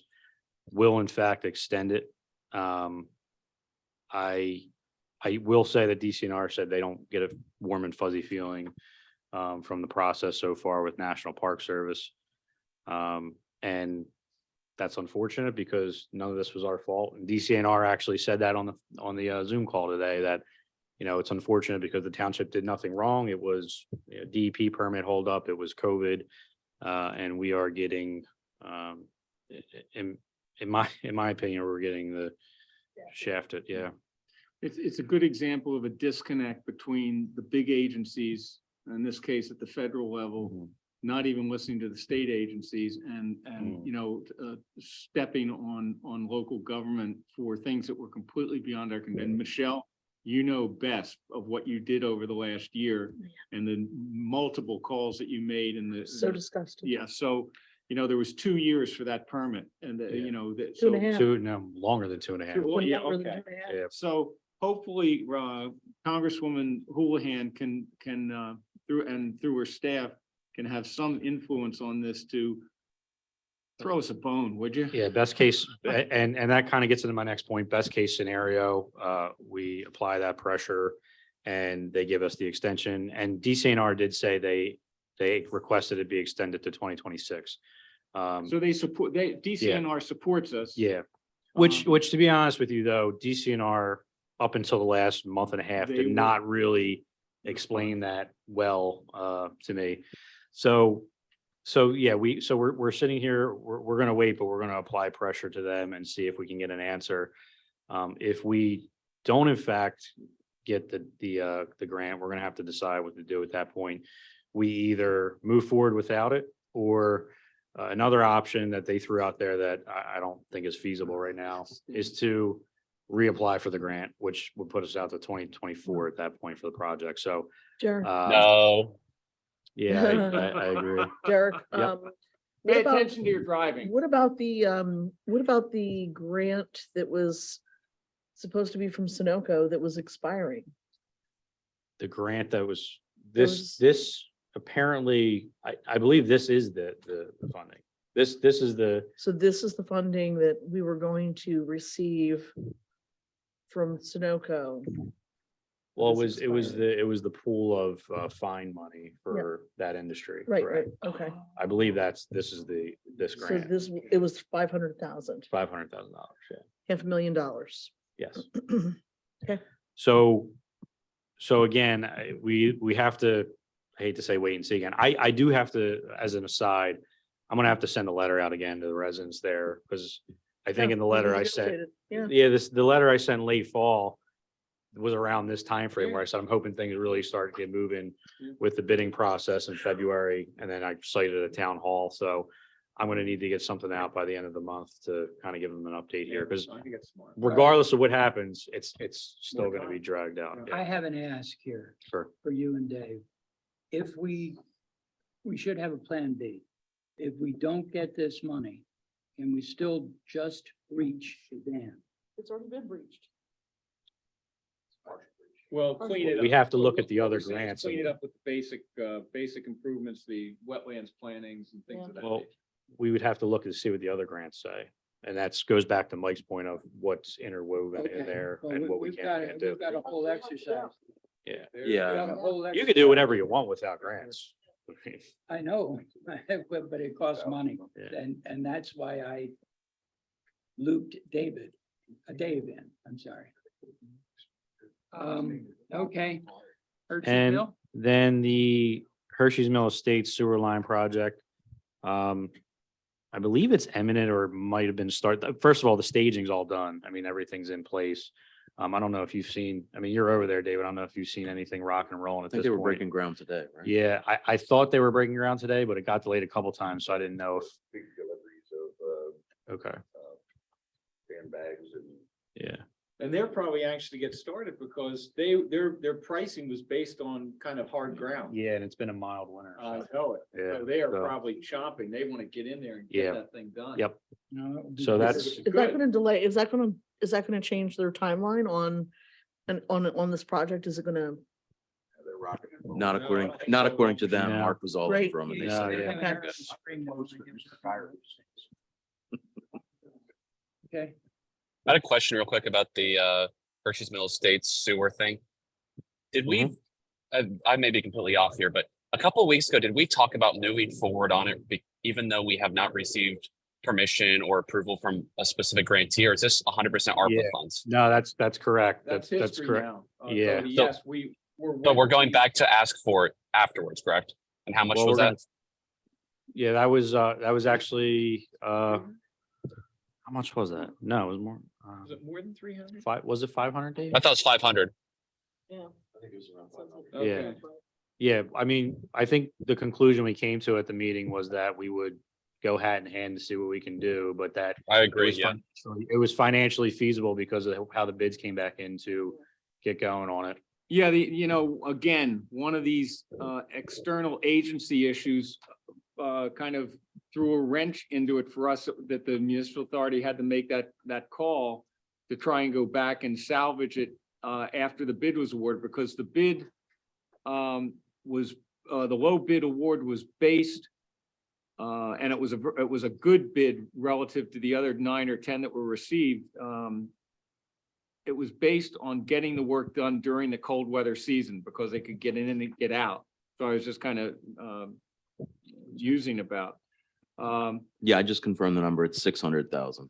S9: will in fact extend it. I will say that DCNR said they don't get a warm and fuzzy feeling from the process so far with National Park Service. And that's unfortunate because none of this was our fault. And DCNR actually said that on the Zoom call today, that it's unfortunate because the township did nothing wrong. It was DEP permit holdup. It was COVID, and we are getting, in my opinion, we're getting the shafted. Yeah,
S4: It's a good example of a disconnect between the big agencies, in this case at the federal level, not even listening to the state agencies and stepping on local government for things that were completely beyond our control. And Michelle, best of what you did over the last year and the multiple calls that you made and
S3: So disgusting.
S4: yeah. So, there was 2 years for that permit and
S3: Two and a half.
S9: longer than 2.5.
S4: Well, yeah,
S3: Longer than
S4: okay.
S3: 2.5.
S9: Yeah.
S4: So hopefully, Congresswoman Houlihan can through her staff can have some influence on this to throw us a bone, would you?
S9: Yeah, best case, and that kind of gets into my next point. Best case scenario, we apply that pressure and they give us the extension. And DCNR did say they requested it be extended to 2026.
S4: So DCNR supports us.
S9: Yeah, which to be honest with you though, DCNR up until the last month and a half
S4: They
S9: did
S4: were-
S9: not really explain that well to me. So yeah, we're sitting here, we're gonna wait, but we're gonna apply pressure to them and see if we can get an answer. If we don't in fact get the grant, we're gonna have to decide what to do at that point. We either move forward without it, or another option that they threw out there that I don't think is feasible right now is to reapply for the grant, which would put us out to 2024 at that point for the project. So
S3: Jared,
S6: No,
S9: yeah, I agree.
S3: Derek,
S9: Yep.
S3: what
S4: Pay
S3: about,
S4: attention to your driving.
S3: what about the grant that was supposed to be from Sunoco that was expiring?
S9: The grant that was,
S3: There
S9: this apparently, I believe this is the funding. This is the,
S3: So this is the funding that we were going to receive from Sunoco.
S9: Well,
S3: This
S9: it was
S3: expired.
S9: the pool of fine money for that industry.
S3: Right,
S9: correct?
S3: okay.
S9: I believe this is this
S3: So
S9: grant,
S3: this, it was 500,000,
S9: $500,000. Yeah.
S3: $500,000.
S9: Yes.
S3: Okay.
S9: So again, we have to, I hate to say wait and see again. I do have to, as an aside, I'm gonna have to send a letter out again to the residents there because I think in the letter I sent,
S3: Yeah,
S9: the letter I sent late fall was around this time frame where I said, I'm hoping things really start to get moving with the bidding process in February. And then I cited a town hall. So I'm going to need to get something out by the end of the month to kind of give them an update here because
S2: I think it's smart.
S9: regardless of what happens, it's still going to be dragged out.
S1: I
S9: Yeah,
S1: have an ask here
S9: sure.
S1: for you and Dave. If we should have a plan B. If we don't get this money, can we still just reach the dam?
S3: it's already been breached.
S2: Well, clean it up.
S9: We have to look at the
S2: What
S9: other
S2: we're saying is
S9: grants
S2: Clean
S9: and-
S2: it up with the basic improvements, the wetlands plannings and things of that
S9: Well,
S2: nature.
S9: we would have to look to see what the other grants say. And that's goes back to Mike's point of what's interwoven
S1: Okay,
S9: in there
S1: well,
S9: and what we
S1: we've
S9: can
S1: got
S9: and
S1: it.
S9: can't do.
S1: We've got a whole exercise.
S9: Yeah.
S2: There
S1: We've got
S5: Yeah.
S1: a whole
S9: You
S1: exercise.
S9: could do whatever you want without grants.
S1: I know, but it costs money.
S9: Yeah.
S1: And that's why I looped Dave in, I'm sorry. Okay.
S9: And
S1: Urchinville?
S9: then the Hershey's Mill Estates sewer line project. I believe it's imminent or might have been started. First of all, the staging's all done. I mean, everything's in place. I don't know if you've seen, I mean, you're over there, David. I don't know if you've seen anything rock and rolling
S5: I
S9: at
S5: think
S9: this
S5: they were
S9: point.
S5: breaking ground today, right?
S9: Yeah, I thought they were breaking ground today, but it got delayed a couple times, so I didn't know if,
S10: Big deliveries of
S9: okay,
S10: sandbags and.
S9: yeah.
S2: And they're probably anxious to get started because their pricing was based on kind of hard ground.
S9: Yeah, and it's been a mild winter.
S2: I
S9: so,
S2: know it.
S9: Yeah,
S2: So they are
S9: so-
S2: probably chomping. They want to get in there and
S9: Yeah.
S2: get that thing done.
S9: Yep.
S1: No, it would be
S9: So
S1: good.
S9: that's-
S2: Which
S3: Is that
S2: good.
S3: gonna delay, is that gonna change their timeline on this project? Is it gonna?
S10: They're rocking and rolling.
S5: Not
S2: No, I
S5: according,
S2: don't think
S5: not
S2: so.
S5: according to them.
S9: No.
S5: Mark was all
S3: Right.
S5: from and they
S1: Yeah,
S5: said.
S1: they
S9: yeah.
S1: haven't heard of spring
S10: Most
S1: mowing.
S10: of Mr. Kyrie.
S1: Okay,
S6: I had a question real quick about the Hershey's Mill Estates sewer thing. Did we, I may be completely off here, but a couple of weeks ago, did we talk about moving forward on it, even though we have not received permission or approval from a specific grantee, or is this 100% ARPA
S9: Yeah.
S6: funds?
S9: No, that's correct.
S2: That's
S9: That's
S2: history
S9: correct.
S2: now.
S9: Yeah.
S2: Cody.
S6: So-
S2: Yes, we're.
S6: But we're going back to ask for it afterwards, correct? And how much
S9: Well,
S6: was
S9: we're
S6: that?
S9: gonna- Yeah, that was actually, how much was that? No, it was more.
S2: Was it more than 300?
S9: Was it 500, Dave?
S6: I thought it was 500.
S3: Yeah.
S2: Okay.
S9: Yeah, I mean, I think the conclusion we came to at the meeting was that we would go hat in hand to see what we can do, but that
S6: I
S9: it
S6: agree,
S9: was
S6: yeah.
S9: it was financially feasible because of how the bids came back in to get going on it.
S2: Yeah, again, one of these external agency issues kind of threw a wrench into it for us, that the municipal authority had to make that call to try and go back and salvage it after the bid was awarded, because the bid was the low bid award was based and it was a good bid relative to the other 9 or 10 that were received. It was based on getting the work done during the cold weather season because they could get in and get out. So I was just kind of using about.
S5: Yeah, I just confirmed the number. It's 600,000.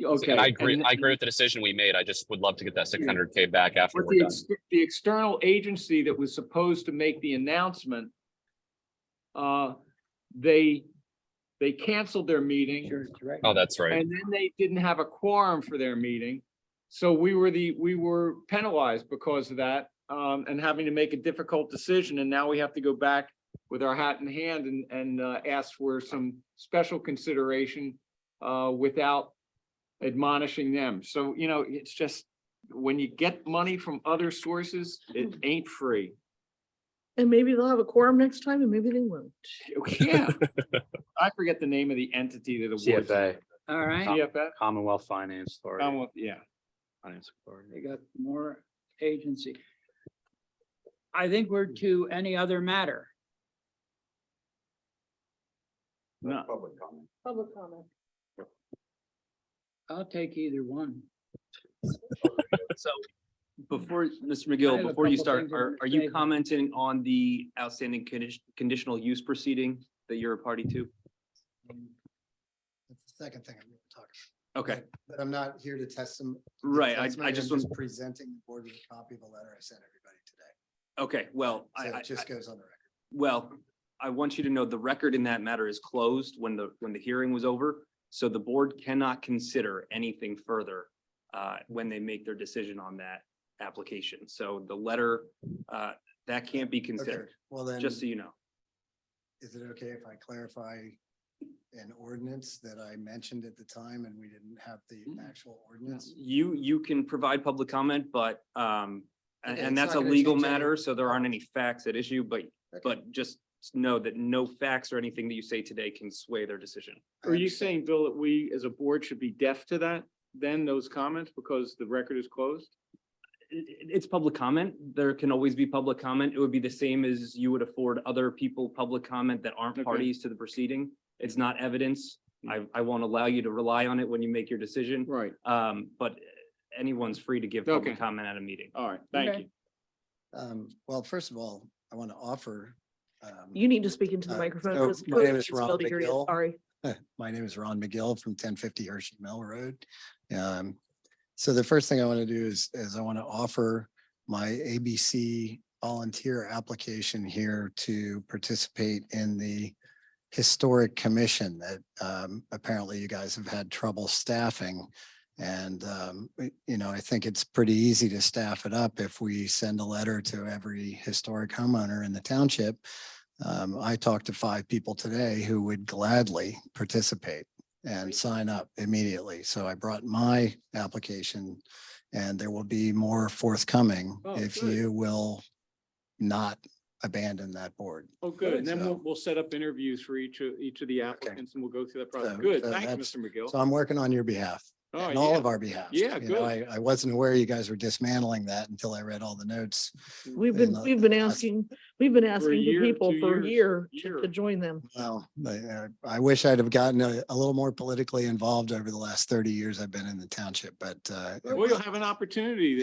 S2: Okay.
S6: And I agree,
S2: and-
S6: I agree with the decision we made. I just would love to get that 600K back after
S2: But
S6: we're done.
S2: the external agency that was supposed to make the announcement, they canceled their meeting.
S1: sure, it's right.
S6: Oh, that's right.
S2: And then they didn't have a quorum for their meeting. So we were penalized because of that, and having to make a difficult decision. And now we have to go back with our hat in hand and ask for some special consideration without admonishing them. So, it's just, when you get money from other sources, it ain't free.
S3: And maybe they'll have a quorum next time and maybe they won't.
S2: Yeah. I forget the name of the entity that awards. it.
S9: CFA,
S1: All right,
S2: CFA?
S9: Commonwealth Finance Authority.
S2: Yeah.
S9: Finance Authority.
S1: they got more agency. I think we're to any other matter.
S2: No.
S10: Public comment.
S3: Public comment.
S1: I'll take either one.
S7: So before, Mr.
S1: I
S7: McGill,
S1: have a
S7: before you
S1: couple
S7: start,
S1: things I wanna
S7: are
S1: say.
S7: you commenting on the outstanding conditional use proceeding that you're a party to?
S12: That's the second thing I'm going to talk
S7: Okay,
S12: about. But I'm not here to test them.
S7: right. I just want,
S12: Presenting the board with a copy of the letter I sent everybody today.
S7: okay, well,
S12: So
S7: I
S12: it just goes on the record.
S7: well, I want you to know the record in that matter is closed when the hearing was over. So the board cannot consider anything further when they make their decision on that application. So the letter, that can't be
S12: Okay,
S7: considered,
S12: well then,
S7: just so you know.
S12: is it okay if I clarify an ordinance that I mentioned at the time and we didn't have the actual ordinance?
S7: You can provide public comment, but
S12: Okay,
S7: and
S12: it's
S7: that's a
S12: not gonna
S7: legal
S12: change any-
S7: matter, so there aren't any facts at issue,
S12: Okay.
S7: but just know that no facts or anything that you say today can sway their decision.
S4: Are you saying, Bill, that we as a board should be deaf to that, then those comments because the record is closed?
S7: It's public comment. There can always be public comment. It would be the same as you would afford other people public comment that aren't
S4: Okay.
S7: parties to the proceeding. It's not evidence. I won't allow you to rely on it when you make your decision.
S4: Right.
S7: But anyone's free to give
S4: Okay.
S7: public comment at a meeting.
S4: All right. Thank
S1: Okay.
S4: you.
S12: Well, first of all, I want to offer.
S3: You need to speak into the
S12: Uh,
S3: microphone.
S12: so
S3: because
S12: my name
S3: Cody
S12: is
S3: needs to be able
S12: Ron
S3: to hear you.
S12: McGill.
S3: Sorry.
S12: My name is Ron McGill from 1050 Hershey Mill Road. So the first thing I want to do is I want to offer my ABC volunteer application here to participate in the historic commission that apparently you guys have had trouble staffing. And I think it's pretty easy to staff it up if we send a letter to every historic homeowner in the township. I talked to 5 people today who would gladly participate and sign up immediately. So I brought my application and there will be more forthcoming
S4: Oh,
S12: if
S4: good.
S12: you will not abandon that board.
S4: Oh, good. And then
S12: So-
S4: we'll set up interviews for each of the applicants and we'll go through that process.
S12: So-
S4: Good.
S12: so
S4: Thank you,
S12: that's-
S4: Mr. McGill.
S12: So I'm working on your behalf.
S4: Oh,
S12: And all
S4: yeah.
S12: of our behalf.
S4: Yeah,
S12: You know,
S4: good.
S12: I wasn't aware you guys were dismantling that until I read all the notes.
S3: We've
S12: in
S3: been,
S12: the
S3: we've been
S12: last-
S3: asking the
S4: year,
S3: people
S4: 2
S3: for a
S4: years,
S3: year to join them.
S12: Well, I wish I'd have gotten a little more politically involved over the last 30 years I've been in the township, but
S4: Well, you'll have an opportunity.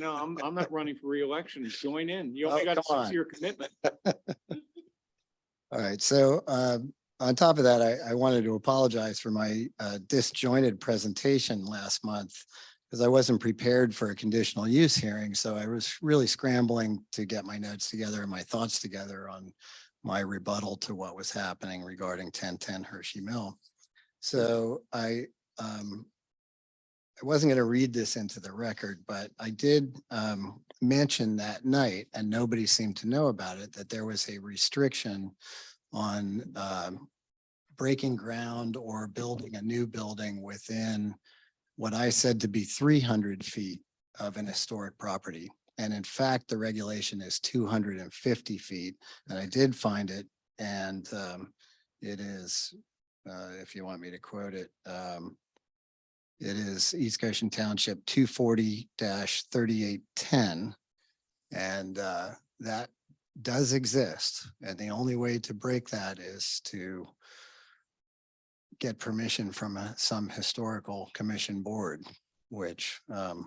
S4: I'm not running for reelection. Join in. You only
S12: Oh,
S4: got a
S12: come on.
S4: 6-year commitment.
S12: all right. So on top of that, I wanted to apologize for my disjointed presentation last month because I wasn't prepared for a conditional use hearing. So I was really scrambling to get my notes together and my thoughts together on my rebuttal to what was happening regarding 1010 Hershey Mill. So I wasn't going to read this into the record, but I did mention that night, and nobody seemed to know about it, that there was a restriction on breaking ground or building a new building within what I said to be 300 feet of an historic property. And in fact, the regulation is 250 feet. And I did find it, and it is, if you want me to quote it, it is East Goshen Township 240-3810. And that does exist. And the only way to break that is to get permission from some historical commission board, which of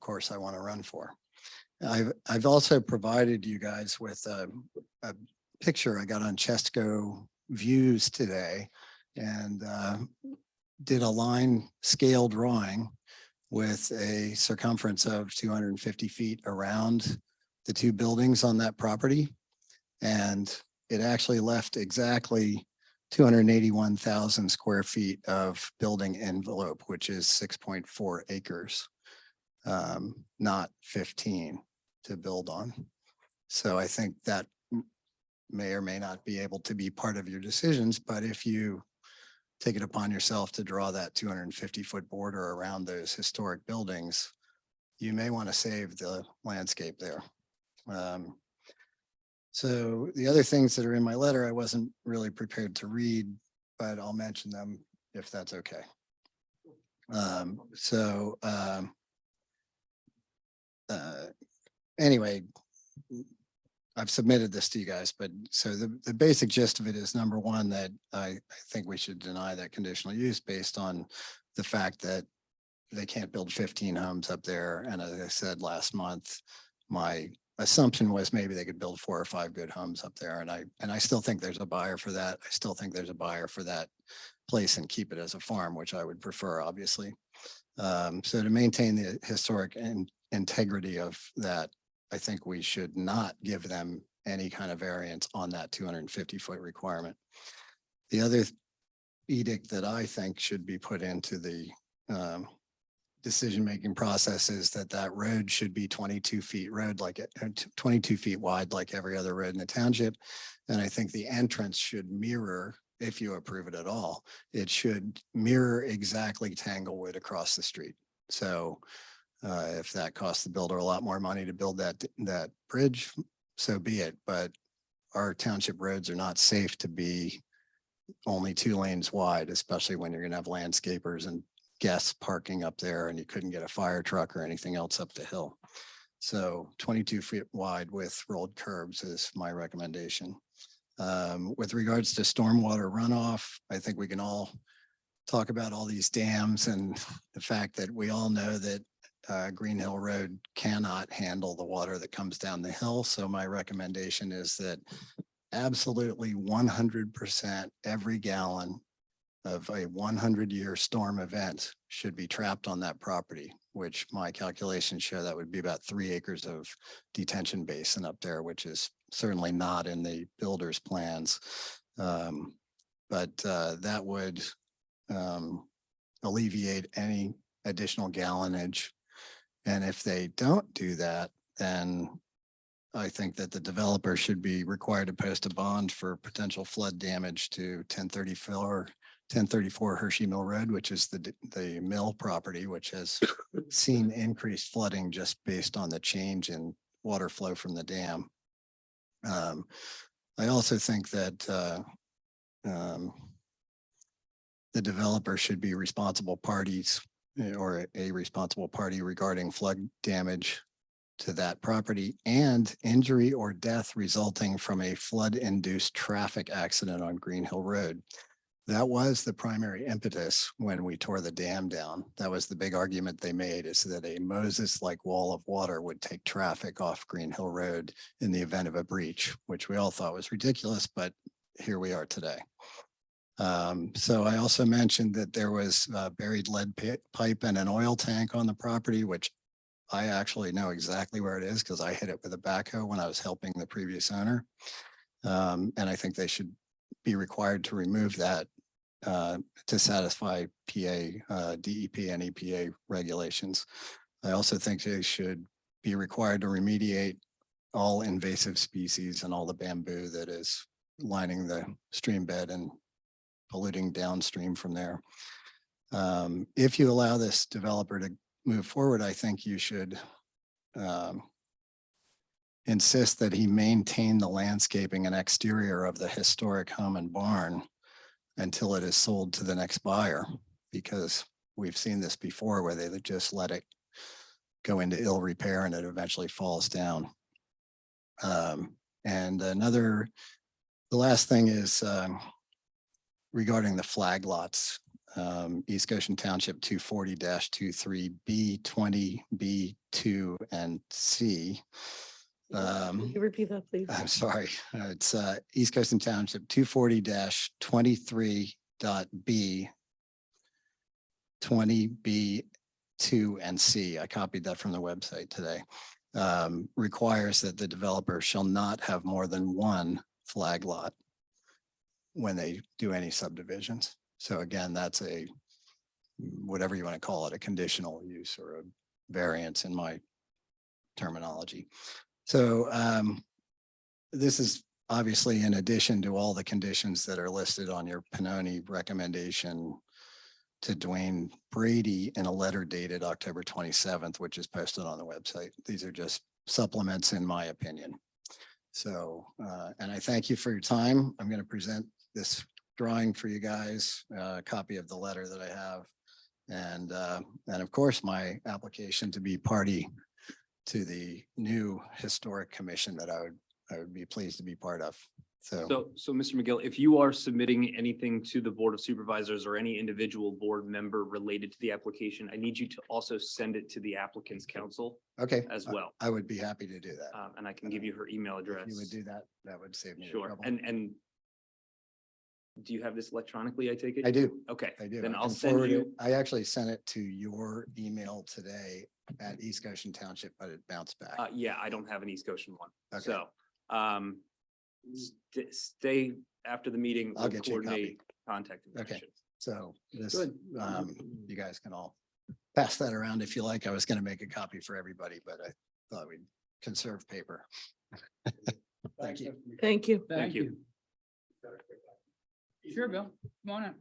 S12: course I want to run for. I've also provided you guys with a picture I got on Chesco Views today, and did a line scale drawing with a circumference of 250 feet around the 2 buildings on that property. And it actually left exactly 281,000 square feet of building envelope, which is 6.4 acres, not 15 to build on. So I think that may or may not be able to be part of your decisions, but if you take it upon yourself to draw that 250-foot border around those historic buildings, you may want to save the landscape there. So the other things that are in my letter, I wasn't really prepared to read, but I'll mention them if that's okay. Anyway, I've submitted this to you guys, but so the basic gist of it is, number one, that I think we should deny that conditional use based on the fact that they can't build 15 homes up there. And as I said last month, my assumption was maybe they could build 4 or 5 good homes up there. And I still think there's a buyer for that. I still think there's a buyer for that place and keep it as a farm, which I would prefer, obviously. So to maintain the historic integrity of that, I think we should not give them any kind of variance on that 250-foot requirement. The other edict that I think should be put into the decision-making process is that road should be 22 feet 22 feet wide, like every other road in the township. And I think the entrance should mirror, if you approve it at all, it should mirror exactly Tanglewood across the street. So if that costs the builder a lot more money to build that bridge, so be it. But our township roads are not safe to be only 2 lanes wide, especially when you're gonna have landscapers and guests parking up there and you couldn't get a fire truck or anything else up the hill. So 22 feet wide with rolled curbs is my recommendation. With regards to stormwater runoff, I think we can all talk about all these dams and the fact that we all know that Green Hill Road cannot handle the water that comes down the hill. So my recommendation is that absolutely 100% every gallon of a 100-year storm event should be trapped on that property, which my calculations show that would be about 3 acres of detention basin up there, which is certainly not in the builder's plans. But that would alleviate any additional gallonage. And if they don't do that, then I think that the developer should be required to post a bond for potential flood damage to 1034 Hershey Mill Road, which is the mill property, which has seen increased flooding just based on the change in water flow from the dam. I also think that the developer should be responsible parties or a responsible party regarding flood damage to that property and injury or death resulting from a flood-induced traffic accident on Green Hill Road. That was the primary impetus when we tore the dam down. That was the big argument they made, is that a Moses-like wall of water would take traffic off Green Hill Road in the event of a breach, which we all thought was ridiculous, but here we are today. So I also mentioned that there was buried lead pipe and an oil tank on the property, which I actually know exactly where it is because I hit it with a backhoe when I was helping the previous owner. And I think they should be required to remove that to satisfy PA, DEP and EPA regulations. I also think they should be required to remediate all invasive species and all the bamboo that is lining the stream bed and polluting downstream from there. If you allow this developer to move forward, I think you should insist that he maintain the landscaping and exterior of the historic home and barn until it is sold to the next buyer, because we've seen this before where they just let it go into ill repair and it eventually falls down. And the last thing is regarding the flag lots, East Goshen Township 240-23B, 20B, 2 and C.
S3: Can you repeat that, please?
S12: I'm sorry, it's East Goshen Township 240-23.B, 20B, 2 and C. I copied that from the website today. Requires that the developer shall not have more than one flag lot when they do any subdivisions. So again, that's a, whatever you want to call it, a conditional use or a variance in my terminology. So this is obviously in addition to all the conditions that are listed on your Pannoni recommendation to Dwayne Brady in a letter dated October 27th, which is posted on the website. These are just supplements in my opinion. So, and I thank you for your time. I'm going to present this drawing for you guys, a copy of the letter that I have. And of course, my application to be party to the new historic commission that I would be pleased to be part of.
S7: So Mr. McGill, if you are submitting anything to the Board of Supervisors or any individual board member related to the application, I need you to also send it to the applicant's counsel
S12: Okay.
S7: as well.
S12: I would be happy to do that.
S7: And I can give you her email
S12: If
S7: address.
S12: you would do that, that would save me the
S7: Sure.
S12: trouble.
S7: And do you have this electronically, I take it?
S12: I do.
S7: Okay,
S12: I do.
S7: then
S12: I
S7: I'll
S12: can
S7: send
S12: forward it.
S7: you,
S12: I actually sent it to your email today at East Goshen Township, but it bounced back.
S7: yeah, I don't have an East Goshen one.
S12: Okay.
S7: So, stay after the meeting.
S12: I'll
S7: we'll
S12: get you a copy.
S7: coordinate Contact
S12: Okay.
S7: information.
S12: So this,
S1: Good.
S12: you guys can all pass that around if you like. I was going to make a copy for everybody, but I thought we'd conserve paper. Thank you.
S3: Thank you.
S1: Thank you. Sure, Bill. Come on in.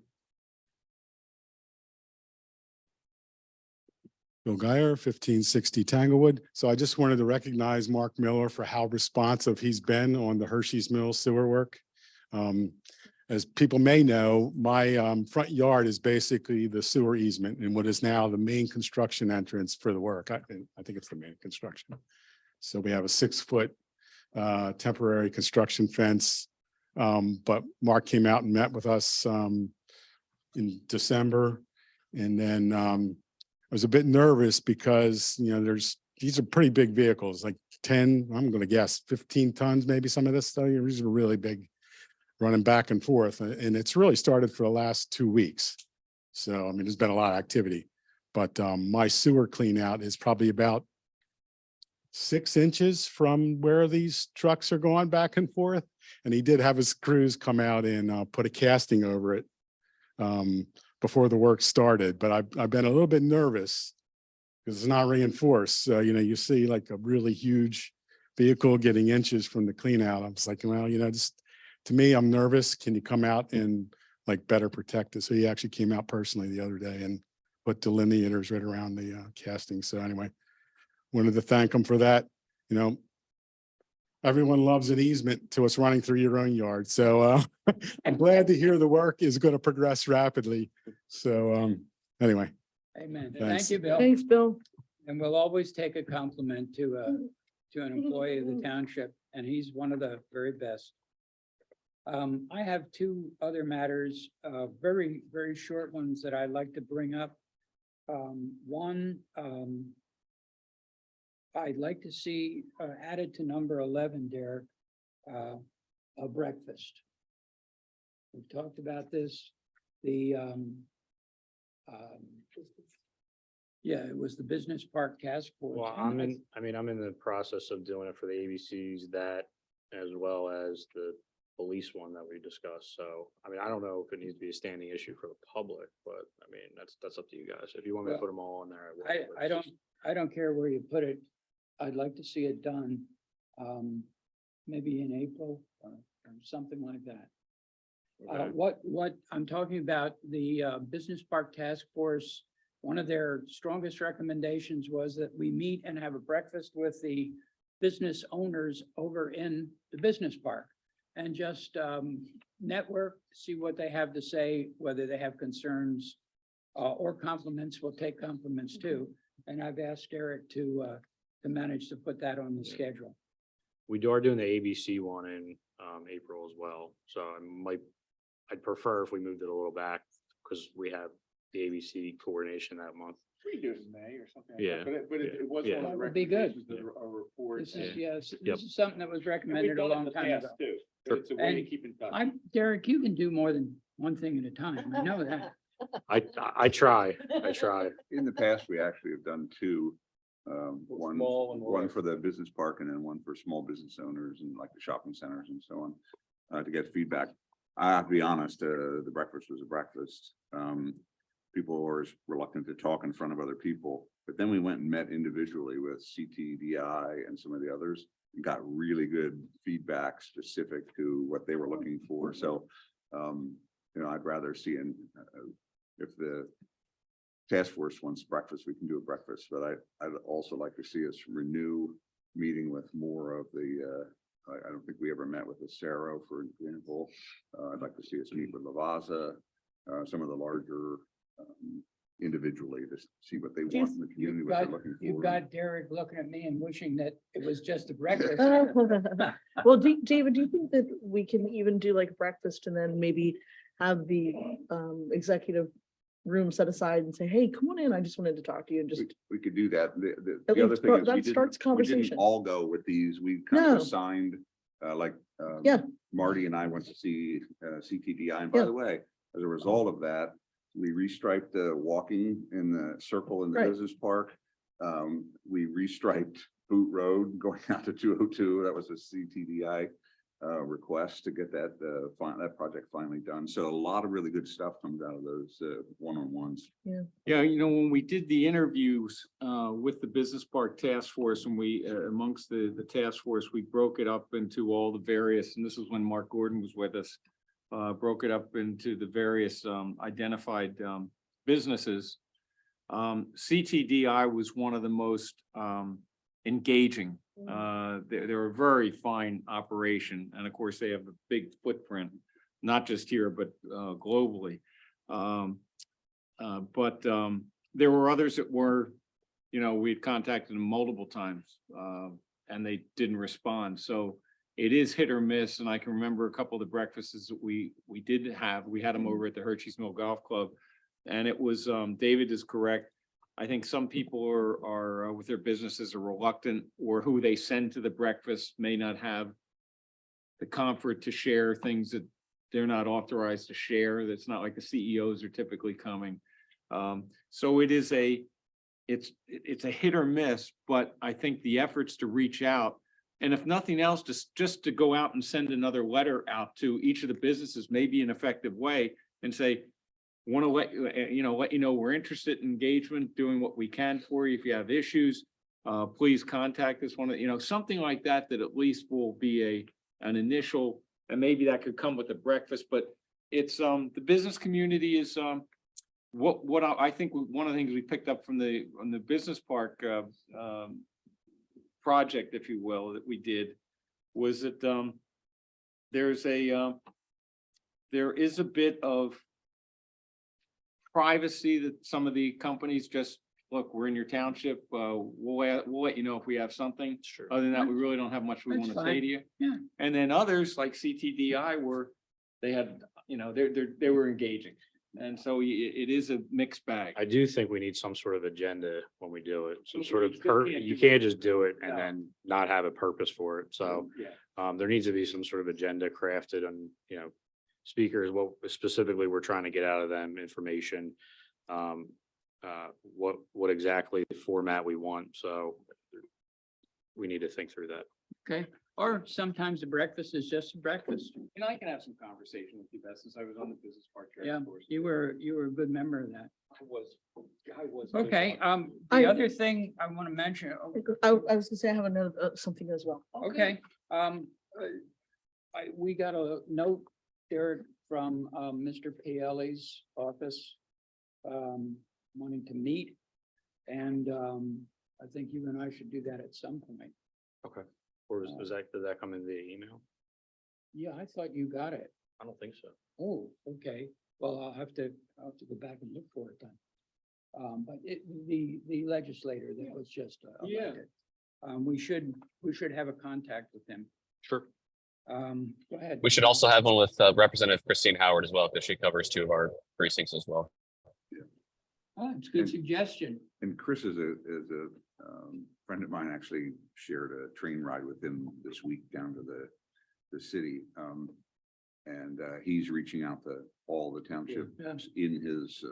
S11: Bill Geyer, 1560 Tanglewood. So I just wanted to recognize Mark Miller for how responsive he's been on the Hershey's Mill sewer work. As people may know, my front yard is basically the sewer easement and what is now the main construction entrance for the work. I think it's the main construction. So we have a 6-foot temporary construction fence. But Mark came out and met with us in December. And then I was a bit nervous because, you know, these are pretty big vehicles, like 10, I'm going to guess 15 tons, maybe some of this stuff. These are really big, running back and forth. And it's really started for the last 2 weeks. So, I mean, there's been a lot of activity, but my sewer clean out is probably about 6 inches from where these trucks are going back and forth. And he did have his crews come out and put a casting over it before the work started, but I've been a little bit nervous because it's not reinforced. You know, you see like a really huge vehicle getting inches from the clean out. I was like, well, you know, just to me, I'm nervous. Can you come out and like better protect it? So he actually came out personally the other day and put delineators right around the casting. So anyway, wanted to thank him for that. You know, everyone loves an easement to us running through your own yard. So I'm glad to hear the work is going to progress rapidly. So anyway,
S1: Amen.
S11: Thanks.
S1: Thank you, Bill.
S3: Thanks, Bill.
S1: And we'll always take a compliment to an employee of the township, and he's one of the very best. I have 2 other matters, very, very short ones that I'd like to bring up. One, I'd like to see added to number 11, Derek, a breakfast. We've talked about this, yeah, it was the Business Park Task Force.
S9: Well, I'm in the process of doing it for the ABCs, that as well as the police one that we discussed. So, I mean, I don't know if it needs to be a standing issue for the public, but I mean, that's up to you guys. If you want me to put them all on there. will, but
S1: I
S9: it's just-
S1: don't care where you put it. I'd like to see it done, maybe in April or something like that.
S9: Okay.
S1: What I'm talking about, the Business Park Task Force, one of their strongest recommendations was that we meet and have a breakfast with the business owners over in the business park and just network, see what they have to say, whether they have concerns or compliments. We'll take compliments too. And I've asked Eric to manage to put that on the schedule.
S9: We are doing the ABC one in April as well. So I'd prefer if we moved it a little back because we have the ABC coordination that month.
S4: We do it in May or something.
S9: Yeah,
S4: But it was
S9: yeah.
S4: one of the
S1: That would be good.
S4: recommendations of a report.
S1: This is,
S9: Yeah.
S1: yes,
S9: Yep.
S1: this is something that was
S4: And we've
S1: recommended a
S4: done it in
S1: long
S4: the
S1: time
S4: past
S1: ago.
S4: too.
S9: Sure.
S4: It's a way to
S1: And
S4: keep in touch.
S1: Derek, you can do more than one thing at a time. I know that.
S9: I try.
S10: In the past, we actually have done 2. One,
S4: Small and
S10: one
S4: large.
S10: for the business park and then one for small business owners and like the shopping centers and so on, to get feedback. I have to be honest, the breakfast was a breakfast. People were reluctant to talk in front of other people, but then we went and met individually with CTDI and some of the others and got really good feedback specific to what they were looking for. So, you know, I'd rather see if the task force wants breakfast, we can do a breakfast, but I'd also like to see us renew meeting with more of the, I don't think we ever met with the Cerro, for example. I'd like to see us meet with Lavazza, some of the larger individually to see what they
S1: You've-
S10: want in the community,
S1: You've
S10: what they're
S1: got,
S10: looking
S1: you've
S10: for.
S1: got Derek looking at me and wishing that it was just a breakfast.
S3: Well, David, do you think that we can even do like breakfast and then maybe have the executive room set aside and say, hey, come on in, I just wanted to talk to you and just,
S10: We could do that.
S3: At
S10: The other
S3: least
S10: thing is
S3: that
S10: we
S3: starts
S10: didn't, we didn't
S3: conversation.
S10: all go with these. We kind of
S3: No.
S10: assigned, like,
S3: Yeah.
S10: Marty and I went to see CTDI. And by
S3: Yeah.
S10: the way, as a result of that, we restriped the walking in the circle in the
S3: Right.
S10: business park. We restriped Boot Road going out to 202. That was a CTDI request to get that that project finally done. So a lot of really good stuff comes out of those one-on-ones.
S2: Yeah, you know, when we did the interviews with the business park task force, and we amongst the task force, we broke it up into all the various, and this is when Mark Gordon was with us. Broke it up into the various identified businesses. CTDI was one of the most engaging. They're a very fine operation, and of course, they have a big footprint, not just here, but globally. But there were others that were, you know, we'd contacted them multiple times, and they didn't respond. So it is hit or miss, and I can remember a couple of the breakfasts that we did have. We had them over at the Hershey's Mill Golf Club, and it was David is correct. I think some people are with their businesses are reluctant, or who they send to the breakfast may not have the comfort to share things that they're not authorized to share. That's not like the CEOs are typically coming. So it is it's a hit or miss, but I think the efforts to reach out, and if nothing else, just to go out and send another letter out to each of the businesses may be an effective way, and say, want to let you know we're interested in engagement, doing what we can for you. If you have issues, please contact us. Something like that, that at least will be an initial, and maybe that could come with the breakfast. But it's the business community is what I think one of the things we picked up from the business park project, if you will, that we did, was that there is a bit of privacy that some of the companies just, look, we're in your township, we'll let you know if we have something.
S9: Sure.
S2: Other than that, we really don't have much we
S1: That's
S2: want to say
S1: fine.
S2: to you.
S1: Yeah.
S2: And then others like CTDI were, they had, they were engaging. And so it is a mixed bag.
S9: I do think we need some sort of agenda when we do it, some
S2: Okay,
S9: sort of,
S2: you still can't
S9: you
S2: do it.
S9: can't just do it and
S2: No.
S9: then not have a purpose for it. So
S2: Yeah.
S9: there needs to be some sort of agenda crafted on, speakers, what specifically we're trying to get out of them, information. What exactly the format we want. So we need to think through that.
S1: Okay, or sometimes the breakfast is just a breakfast.
S2: And I can have some conversation with you, Beth, since I was on the business park.
S1: Yeah,
S2: task force.
S1: you were a good member of that.
S2: I was.
S1: Okay, the
S3: I-
S1: other thing I want to mention,
S3: I was gonna say I have another, something as well.
S1: okay, we got a note there from, Mr. Pielli's office, wanting to meet. And, I think you and I should do that at some point.
S9: Or did that come in via email?
S1: Yeah, I thought you got it.
S9: I don't think so.
S1: Oh, okay. Well, I'll have to go back and look for it then. But the legislator that was just
S2: Yeah.
S1: elected. We should have a contact with him.
S9: Sure.
S1: Go ahead.
S6: We should also have one with Representative Christine Howard as well, because she covers 2 of our precincts as well.
S1: Oh, it's a good suggestion.
S10: And Chris is a friend of mine, actually shared a train ride with him this week down to the city. And he's reaching out to all the townships in his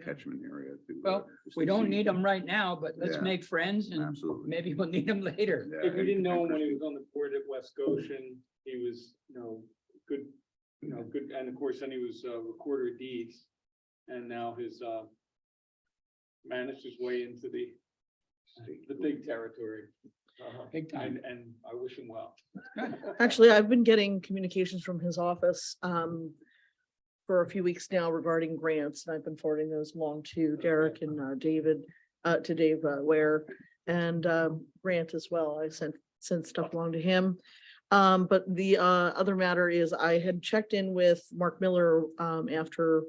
S10: catchment area.
S1: Well, we don't need them right now, but let's
S10: Yeah.
S1: make friends and
S10: Absolutely.
S1: maybe we'll need them later.
S10: Yeah,
S2: If you didn't know him when he
S10: Chris-
S2: was on the board at West Goshen, he was, good, good. And of course, then he was recorder of deeds. And now his managed his way into the big territory.
S1: Big time.
S2: And I wish him well.
S3: Actually, I've been getting communications from his office for a few weeks now regarding grants, and I've been forwarding those along to Derek and David, to Dave Ware, and Grant as well. I sent stuff along to him. But the other matter is I had checked in with Mark Miller after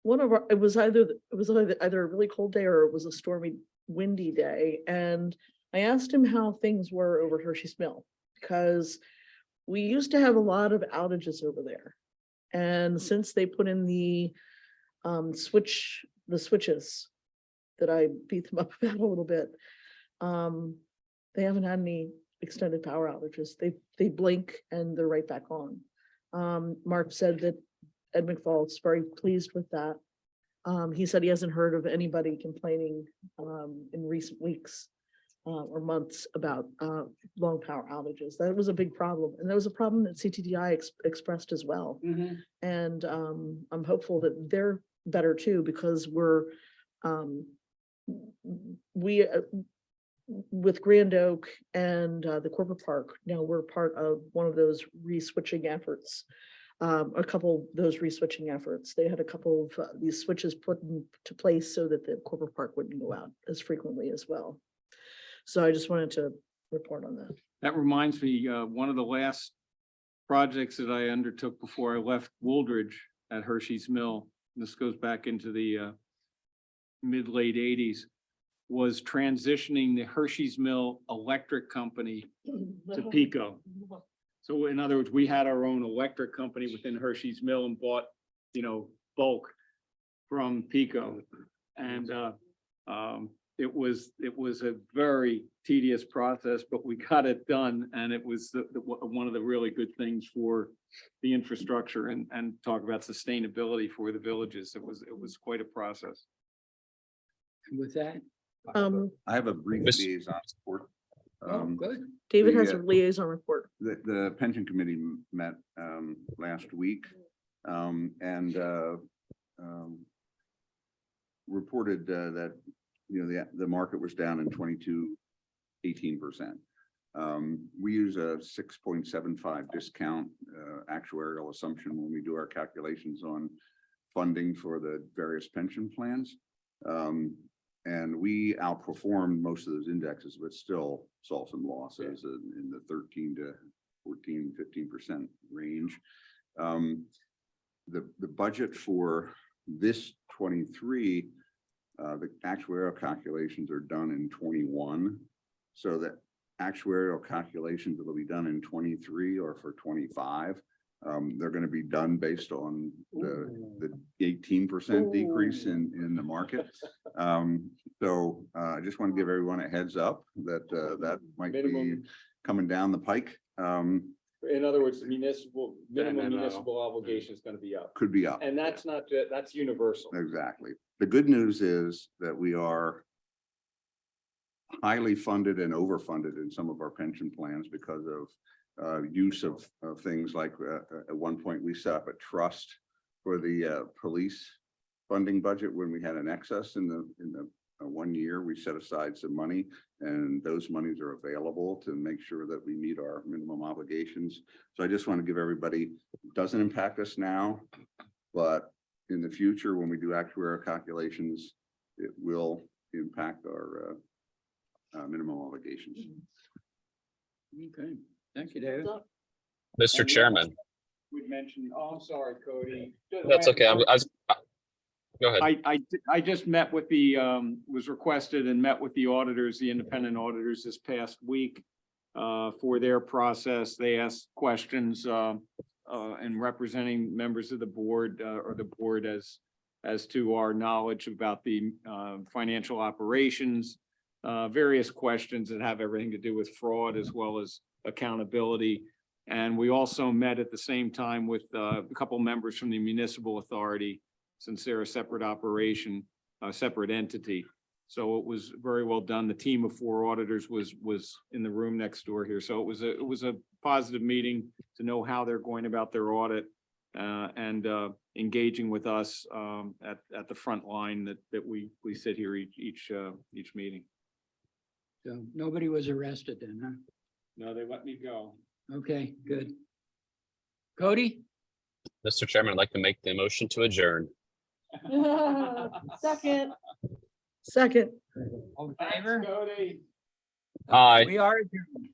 S3: it was either a really cold day or it was a stormy, windy day. And I asked him how things were over at Hershey's Mill, because we used to have a lot of outages over there. And since they put in the switches that I beat them up about a little bit, they haven't had any extended power outages. They blink and they're right back on. Mark said that Ed McFall is very pleased with that. He said he hasn't heard of anybody complaining in recent weeks or months about long power outages. That was a big problem, and that was a problem that CTDI expressed as well. And I'm hopeful that they're better too, because we with Grand Oak and the corporate park, now we're part of one of those re-switching efforts. A couple of those re-switching efforts. They had a couple of these switches put into place so that the corporate park wouldn't go out as frequently as well. So I just wanted to report on that.
S4: That reminds me, one of the last projects that I undertook before I left Wooldridge at Hershey's Mill, this goes back into the mid-late 80s, was transitioning the Hershey's Mill Electric Company to Pico. So in other words, we had our own electric company within Hershey's Mill and bought, bulk from Pico. And it was a very tedious process, but we got it done. And it was one of the really good things for the infrastructure and talk about sustainability for the villages. It was quite a process.
S1: And with that,
S10: I have a brief
S6: Miss-
S10: liaison report.
S1: good.
S3: David
S10: The,
S3: has a liaison report.
S10: The pension committee met last week and reported that, the market was down in 18%. We use a 6.75 discount actuarial assumption when we do our calculations on funding for the various pension plans. And we outperformed most of those indexes, but still saw some losses in the 13 to 14, 15% range. The budget for this 23, the actuarial calculations are done in 21. So that actuarial calculations that will be done in 23 or for 25. They're going to be done based on the 18% decrease in the market. So I just want to give everyone a heads up that that might be
S2: Minimum.
S10: coming down the pike.
S2: In other words, minimum municipal obligation is going to be up.
S10: Could be up.
S2: And that's not, that's universal.
S10: Exactly. The good news is that we are highly funded and overfunded in some of our pension plans because of use of things like at one point we set up a trust for the police funding budget when we had an excess in the 1 year. We set aside some money, and those monies are available to make sure that we meet our minimum obligations. So I just want to give everybody, it doesn't impact us now, but in the future, when we do actuarial calculations, it will impact our minimum obligations.
S1: Okay, thank you, David.
S6: Mr. Chairman,
S2: We mentioned, oh, I'm sorry, Cody.
S6: that's okay. Go ahead.
S4: I just met with the, was requested and met with the auditors, the independent auditors this past week for their process. They asked questions and representing members of the board or the board as to our knowledge about the financial operations, various questions that have everything to do with fraud as well as accountability. And we also met at the same time with a couple members from the municipal authority, since they're a separate operation, a separate entity. So it was very well done. The team of 4 auditors was in the room next door here. So it was a positive meeting to know how they're going about their audit and engaging with us at the front line that we sit here each meeting.
S1: So nobody was arrested then, huh?
S4: No, they let me go.
S1: Okay, good. Cody?
S6: Mr. Chairman, I'd like to make the motion to adjourn.
S3: Second.
S1: All in favor?
S2: Cody.
S6: Aye.
S1: We are adjourned.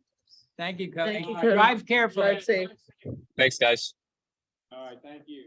S1: Thank you, Cody.
S3: Thank you, Cody.
S1: Drive carefully.
S3: Drive safe.
S6: Thanks, guys.
S4: All right, thank you.